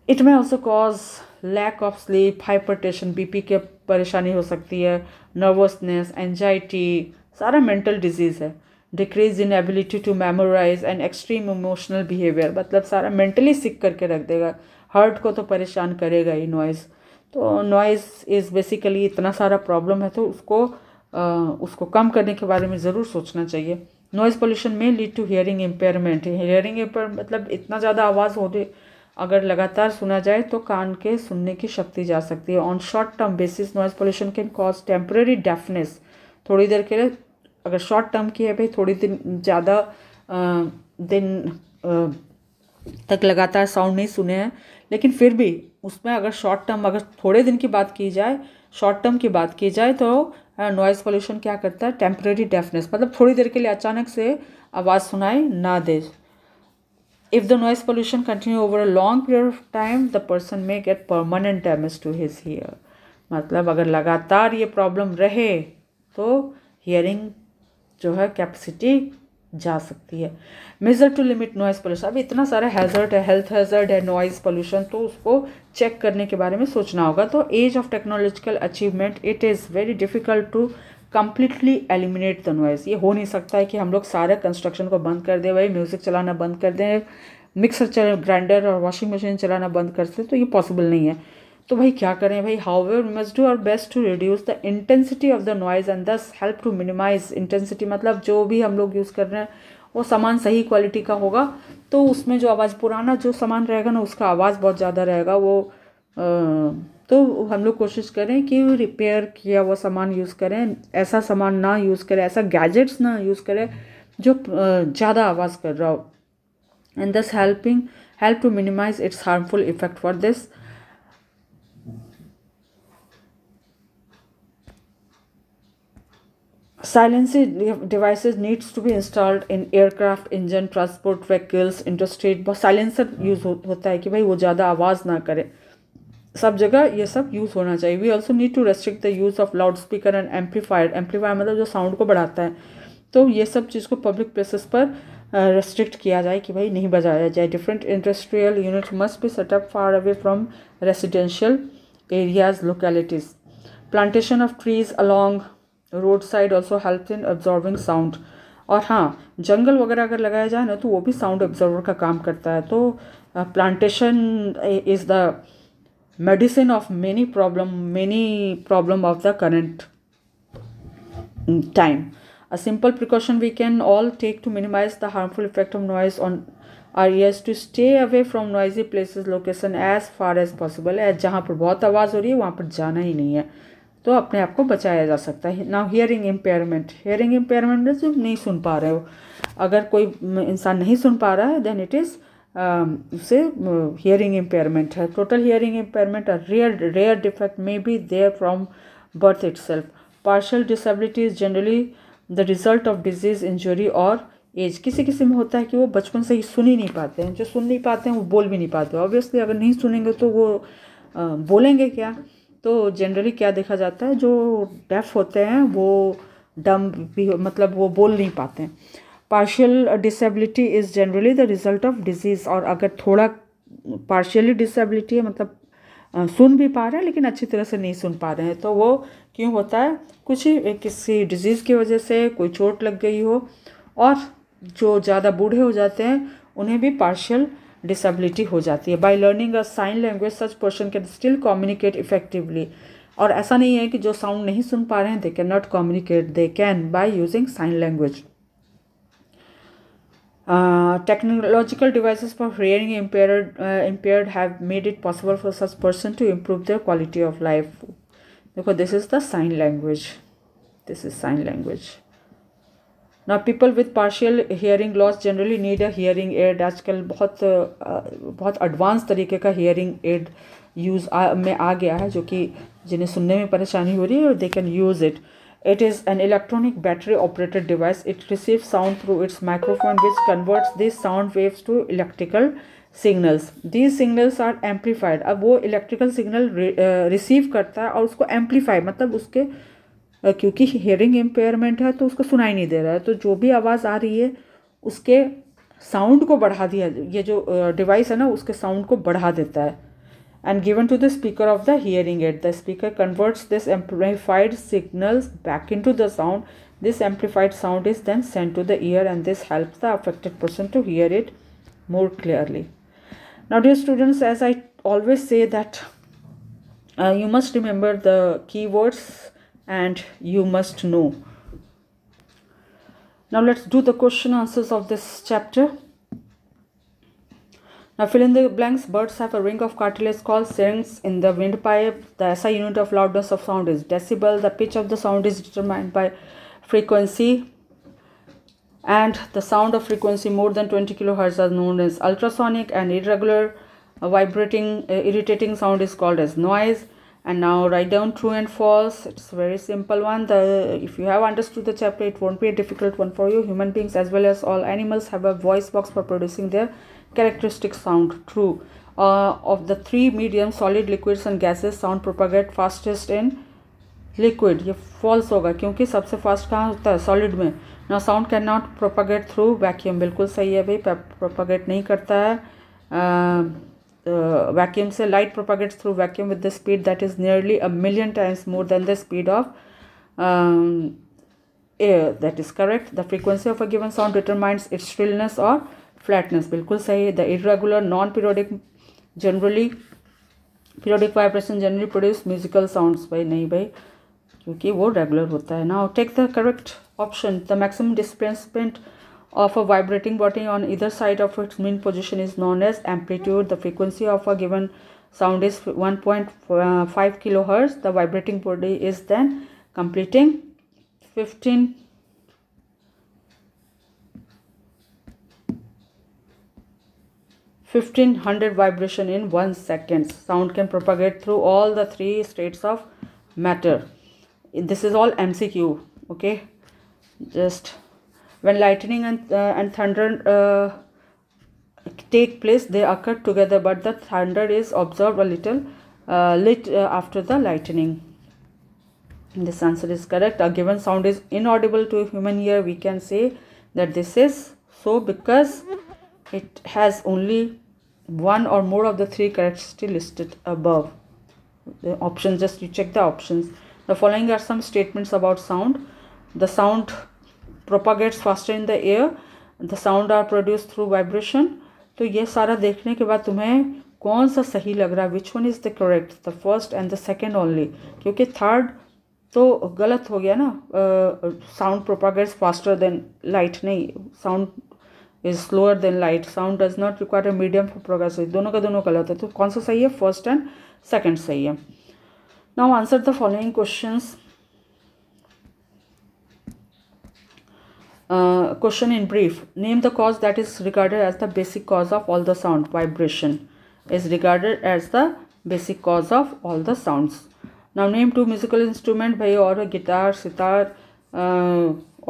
[SPEAKER 1] It may also cause lack of sleep, hypertension, BP के परेशानी हो सकती है, नर्वसनेस, एंजाइटी, सारा मेंटल डिजीज़ है. Decrease in ability to memorise and extreme emotional behaviour. मतलब सारा मेंटली सिक करके रख देगा. हार्ट को तो परेशान करेगा ही नॉइज़. तो नॉइज़ इज़ बेसिकली इतना सारा प्रॉब्लम है, तो उसको कम करने के बारे में ज़रूर सोचना चाहिए. Noise pollution may lead to hearing impairment. Hearing impair मतलब इतना ज़्यादा आवाज़ हो अगर लगातार सुना जाए तो कान के सुनने की शक्ति जा सकती है. On short term basis noise pollution can cause temporary deafness. थोड़ी देर के लिए, अगर शॉर्ट टर्म की है भाई, थोड़ी दिन ज़्यादा दिन तक लगातार साउंड नहीं सुने हैं, लेकिन फिर भी उसमें अगर शॉर्ट टर्म, अगर थोड़े दिन की बात की जाए, शॉर्ट टर्म की बात की जाए, तो नॉइज़ पोल्यूशन क्या करता है? टेम्परेरी डेफनेस, मतलब थोड़ी देर के लिए अचानक से आवाज़ सुनाई ना दे. If the noise pollution continue over a long period of time, the person may get permanent damage to his ear. मतलब अगर लगातार ये प्रॉब्लम रहे तो हियरिंग जो है कैपेसिटी जा सकती है. Measure to limit noise pollution. अब इतना सारा हैज़र्ड है, हेल्थ हैज़र्ड है नॉइज़ पोल्यूशन, तो उसको चेक करने के बारे में सोचना होगा. तो age of technological achievement, it is very difficult to completely eliminate the noise. ये हो नहीं सकता है कि हम लोग सारे कंस्ट्रक्शन को बंद कर दें, भाई म्यूज़िक चलाना बंद कर दें, मिक्सर ग्राइंडर और वॉशिंग मशीन चलाना बंद कर दें, तो ये पॉसिबल नहीं है. तो भाई क्या करें भाई? However we must do our best to reduce the intensity of the noise and thus help to minimise intensity. मतलब जो भी हम लोग यूज़ कर रहे हैं वो सामान सही क्वालिटी का होगा, तो उसमें जो आवाज़, पुराना जो सामान रहेगा ना, उसका आवाज़ बहुत ज़्यादा रहेगा. वो तो हम लोग कोशिश करें कि रिपेयर किया वो सामान यूज़ करें, ऐसा सामान ना यूज़ करें, ऐसा गैजेट्स ना यूज़ करें जो ज़्यादा आवाज़ कर रहा हो. And thus help to minimise its harmful effect. For this silencing devices needs to be installed in aircraft, engine, transport vehicles, interstate. Silencer use होता है कि भाई वो ज़्यादा आवाज़ ना करे. सब जगह ये सब यूज़ होना चाहिए. We also need to restrict the use of loud speaker and amplifier मतलब जो साउंड को बढ़ाता है, तो ये सब चीज़ को पब्लिक प्लेसेस पर रेस्ट्रिक्ट किया जाए कि भाई नहीं बजाया जाए. Different industrial unit must be set up far away from residential areas localities. Plantation of trees along road side also help in absorbing sound. और हाँ, जंगल वगैरह अगर लगाया जाए ना, तो वो भी साउंड ऑब्जॉर्वर का काम करता है. तो plantation is the medicine of many problem of the current time. A simple precaution we can all take to minimize the harmful effect of noise on our ears to stay away from noisy places location as far as possible. जहाँ पर बहुत आवाज़ हो रही है वहाँ पर जाना ही नहीं है, तो अपने आप को बचाया जा सकता है. नाउ हियरिंग इम्पेयरमेंट में जो नहीं सुन पा रहे हो, अगर कोई इंसान नहीं सुन पा रहा है देन इट इज़ उसे हियरिंग इम्पेयरमेंट है. Total hearing impairment a rare defect may be there from birth itself. Partial disability is generally the result of disease, injury और एज. किसी किसी में होता है कि वो बचपन से ही सुन ही नहीं पाते हैं. जो सुन नहीं पाते हैं वो बोल भी नहीं पाते. ऑब्वियसली अगर नहीं सुनेंगे तो वो बोलेंगे क्या. तो जनरली क्या देखा जाता है, जो डेफ होते हैं वो डम भी, मतलब वो बोल नहीं पाते हैं. Partial disability is generally the result of disease. और अगर थोड़ा पार्शियली डिसेबिलिटी है, मतलब सुन भी पा रहे हैं लेकिन अच्छी तरह से नहीं सुन पा रहे हैं, तो वो क्यों होता है, कुछ ही किसी डिजीज़ की वजह से कोई चोट लग गई हो. और जो ज़्यादा बूढ़े हो जाते हैं उन्हें भी पार्शियल डिसेबिलिटी हो जाती है. By learning a sign language such person can still communicate effectively. और ऐसा नहीं है कि जो साउंड नहीं सुन पा रहे हैं they can not communicate, they can by using sign language. Technological devices for hearing impaired have made it possible for such person to improve their quality of life. देखो, this is the sign language. This is sign language. Now people with partial hearing loss generally need a hearing aid. आजकल बहुत advance तरीके का hearing aid use में आ गया है, जो कि जिन्हें सुनने में परेशानी हो रही है, they can use it. It is an electronic battery operated device. It receives sound through its microphone which converts these sound waves to electrical signals. These signals are amplified. अब वो electrical signal receive करता है और उसको amplify, मतलब उसके क्योंकि hearing impairment है तो उसको सुनाई नहीं दे रहा है, तो जो भी आवाज़ आ रही है उसके साउंड को बढ़ा दिया, ये जो डिवाइस है ना उसके साउंड को बढ़ा देता है. And given to the speaker of the hearing aid. The speaker converts this amplified signals back into the sound. This amplified sound is then sent to the ear and this helps the affected person to hear it more clearly. Now dear students, as I always say that you must remember the keywords and you must know. Now let's do the question answers of this chapter. Now fill in the blanks. Birds have a ring of cartilage called syrinx in the windpipe. The SI unit of loudness of sound is decibel. The pitch of the sound is determined by frequency, and the sound of frequency more than 20 kilohertz are known as ultrasonic, and irregular vibrating irritating sound is called as noise. And now write down true and false. It's a very simple one. If you have understood the chapter, it won't be a difficult one for you. Human beings as well as all animals have a voice box for producing their characteristic sound. True. Of the three mediums, solid, liquids and gases, sound propagate fastest in liquid. ये false होगा क्योंकि सबसे fast कहाँ होता है, solid में. Now sound cannot propagate through vacuum. बिल्कुल सही है भाई, propagate नहीं करता है. Vacuum से light propagates through vacuum with the speed that is nearly 1,000,000 times more than the speed of air. That is correct. The frequency of a given sound determines its shrillness or flatness. बिल्कुल सही. The irregular, non-periodic, generally periodic vibration generally produce musical sounds. भाई नहीं भाई, क्योंकि वो regular होता है. Now take the correct option. The maximum displacement of a vibrating body on either side of its mean position is known as amplitude. The frequency of a given sound is 1.5 kilohertz. The vibrating body is then completing 1500 vibration in 1 second. Sound can propagate through all the three states of matter. This is all MCQ. Okay, just when lightning and thunder take place, they occur together, but the thunder is observed a little lit after the lightning. This answer is correct. A given sound is inaudible to a human ear. We can say that this is so because it has only one or more of the three characteristics listed above. The options, just you check the options. The following are some statements about sound. The sound propagates faster in the air. The sound are produced through vibration. तो ये सारा देखने के बाद तुम्हें कौन सा सही लग रहा है, which one is the correct, the first and the second only, क्योंकि थर्ड तो गलत हो गया ना, sound propagates faster then light, नहीं, sound is slower then light, sound does not require a medium for progress, दोनों का दोनों गलत है, तो कौन सा सही है? फर्स्ट एंड सेकंड सही है. Now answer the following questions. Question in brief. Name the cause that is regarded as the basic cause of all the sound. Vibration is regarded as the basic cause of all the sounds. Now name two musical instrument. भाई और guitar, sitar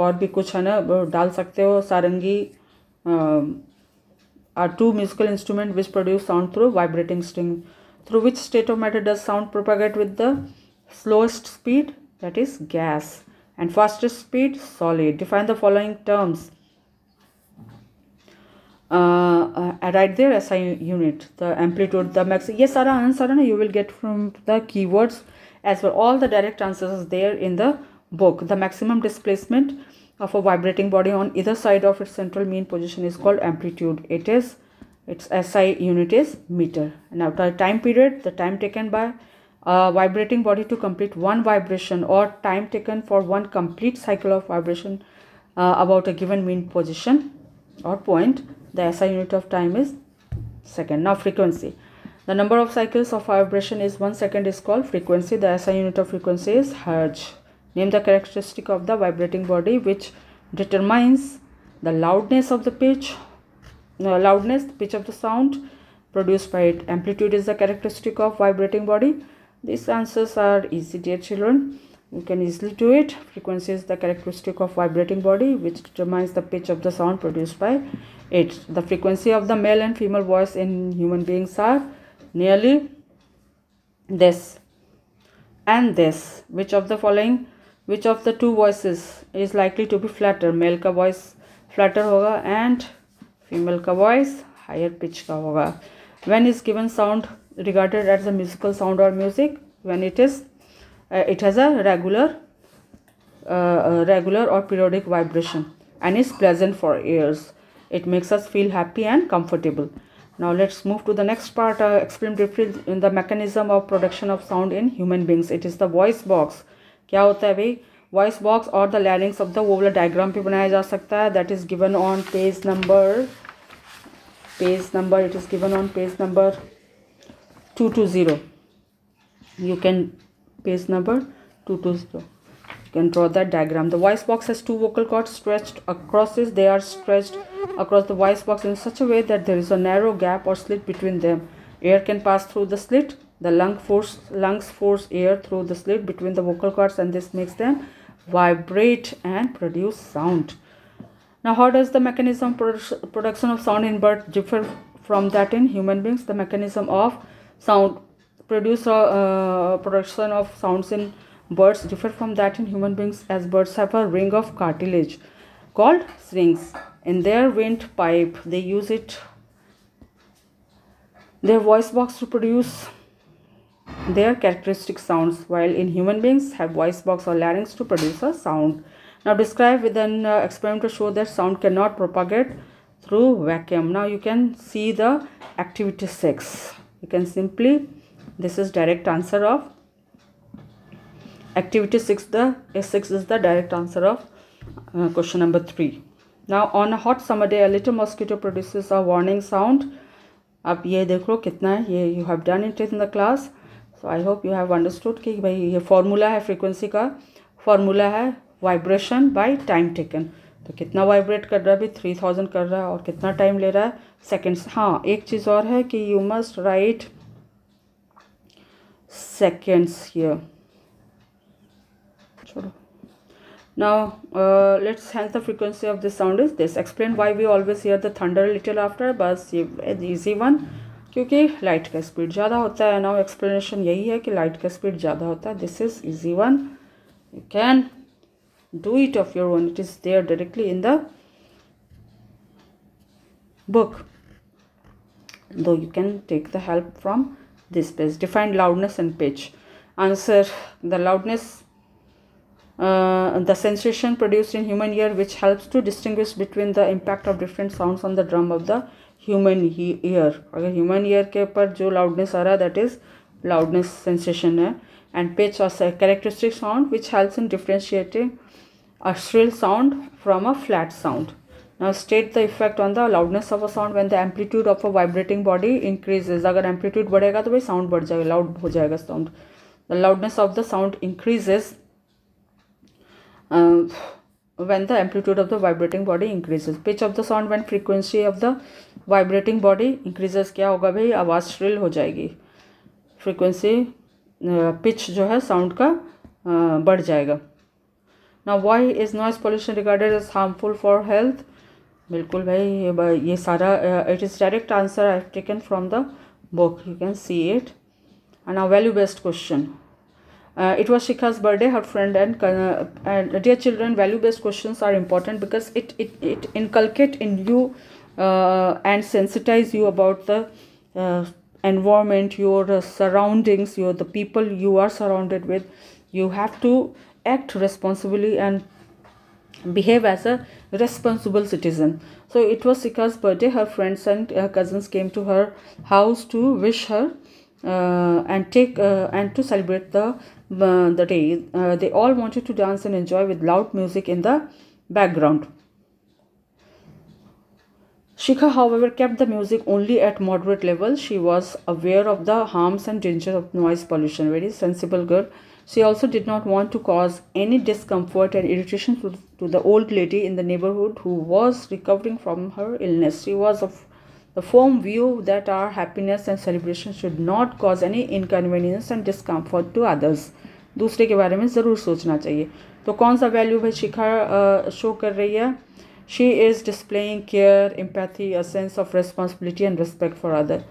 [SPEAKER 1] और भी कुछ है ना, डाल सकते हो. सारंगी are two musical instruments which produce sound through vibrating string. Through which state of matter does sound propagate with the slowest speed? That is gas. And fastest speed? Solid. Define the following terms. Right there, SI unit, the amplitude, the max. Yes, Sara, answer you will get from the keywords as well. All the direct answers is there in the book. The maximum displacement of a vibrating body on either side of its central mean position is called amplitude. Its SI unit is meter. Now the time period, the time taken by vibrating body to complete one vibration, or time taken for one complete cycle of vibration about a given mean position or point. The SI unit of time is second. Now frequency. The number of cycles of vibration is 1 second is called frequency. The SI unit of frequency is hertz. Name the characteristic of the vibrating body which determines the loudness of the pitch. Pitch of the sound produced by it. Amplitude is the characteristic of vibrating body. These answers are easy, dear children. You can easily do it. Frequency is the characteristic of vibrating body which determines the pitch of the sound produced by it. The frequency of the male and female voice in human beings are nearly this and this. Which of the two voices is likely to be flatter? Male का voice flatter होगा and female का voice higher pitch का होगा. When is given sound regarded as a musical sound or music? When it has a regular or periodic vibration and is pleasant for ears. It makes us feel happy and comfortable. Now let's move to the next part. Explain briefly in the mechanism of production of sound in human beings. It is the voice box. क्या होता है भाई? Voice box or the larynx of the वो वाला diagram पे बनाया जा सकता है. That is given on page number. It is given on page number 220. You can page number 220. You can draw that diagram. The voice box has two vocal cords stretched across it. They are stretched across the voice box in such a way that there is a narrow gap or slit between them. Air can pass through the slit. The lungs force air through the slit between the vocal cords, and this makes them vibrate and produce sound. Now, how does the mechanism production of sound in birds differ from that in human beings? The mechanism of sound production of sounds in birds differ from that in human beings, as birds have a ring of cartilage called syrinx in their windpipe. They use their voice box to produce their characteristic sounds, while in human beings have voice box or larynx to produce a sound. Now describe with an experiment to show that sound cannot propagate through vacuum. Now you can see the activity 6. You can simply, this is direct answer of activity 6. The S6 is the direct answer of question number 3. Now on a hot summer day, a little mosquito produces a warning sound. अब ये देखो कितना है, ये you have done it in the class. So I hope you have understood कि भाई ये formula है फ्रीक्वेंसी का, फॉर्मूला है वाइब्रेशन बाय टाइम टेकन. तो कितना वाइब्रेट कर रहा है, अभी 3000 कर रहा है, और कितना टाइम ले रहा है, सेकेंड्स. हाँ, एक चीज़ और है कि you must write seconds here. छोड़ो. Now let's hence the frequency of this sound is this. Explain why we always hear the thunder a little after. बस ये easy one, क्योंकि लाइट का स्पीड ज़्यादा होता है. नाउ एक्सप्लेनेशन यही है कि लाइट का स्पीड ज़्यादा होता है. This is easy one. You can do it of your own. It is there directly in the book, though you can take the help from this page. Define loudness and pitch. Answer: the loudness, the sensation produced in human ear which helps to distinguish between the impact of different sounds on the drum of the human ear. अगर human ear के ऊपर जो loudness आ रहा है, that is loudness sensation है. and pitch are characteristic sound which helps in differentiating a shrill sound from a flat sound. Now state the effect on the loudness of a sound when the amplitude of a vibrating body increases. अगर amplitude बढ़ेगा तो भाई sound बढ़ जाएगा, loud हो जाएगा sound. The loudness of the sound increases when the amplitude of the vibrating body increases. Pitch of the sound when frequency of the vibrating body increases. क्या होगा भाई, आवाज़ shrill हो जाएगी. Frequency pitch जो है sound का बढ़ जाएगा. Now why is noise pollution regarded as harmful for health? बिल्कुल भाई ये सारा it is direct answer I have taken from the book. You can see it. And now value based question. It was Shikha's birthday. Her friend and dear children, value based questions are important because it inculcate in you and sensitize you about the environment, your surroundings, the people you are surrounded with. You have to act responsibly and behave as a responsible citizen. So it was Shikha's birthday. Her friends and cousins came to her house to wish her and to celebrate the day. They all wanted to dance and enjoy with loud music in the background. Shikha, however, kept the music only at moderate level. She was aware of the harms and danger of noise pollution. Very sensible girl. She also did not want to cause any discomfort and irritation to the old lady in the neighborhood who was recovering from her illness. She was of the firm view that our happiness and celebration should not cause any inconvenience and discomfort to others. दूसरे के बारे में ज़रूर सोचना चाहिए. तो कौन सा वैल्यू भाई शिखा शो कर रही है? She is displaying care, empathy, a sense of responsibility and respect for others.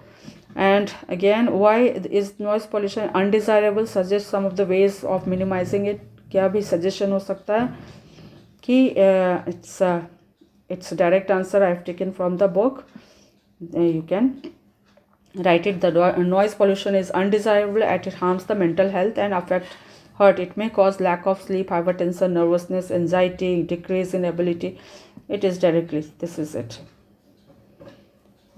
[SPEAKER 1] And again, why is noise pollution undesirable? Suggest some of the ways of minimizing it. क्या भी suggestion हो सकता है कि it's a direct answer I have taken from the book. You can write it. The noise pollution is undesirable as it harms the mental health and affect heart. It may cause lack of sleep, hypertension, nervousness, anxiety, decrease in ability. It is directly. This is it.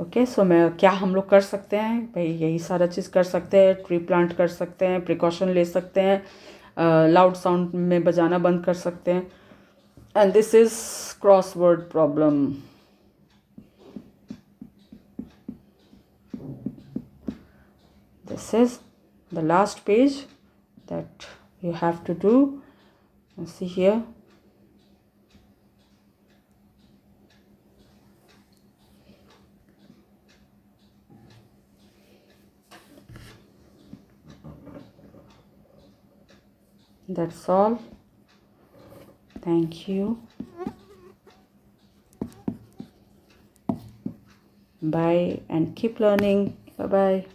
[SPEAKER 1] Okay so मैं क्या हम लोग कर सकते हैं भाई, यही सारा चीज़ कर सकते हैं. ट्री प्लांट कर सकते हैं, प्रिकॉशन ले सकते हैं, लाउड साउंड में बजाना बंद कर सकते हैं. And this is crossword problem. This is the last page that you have to do. See here. That's all. Thank you. Bye and keep learning. Bye bye.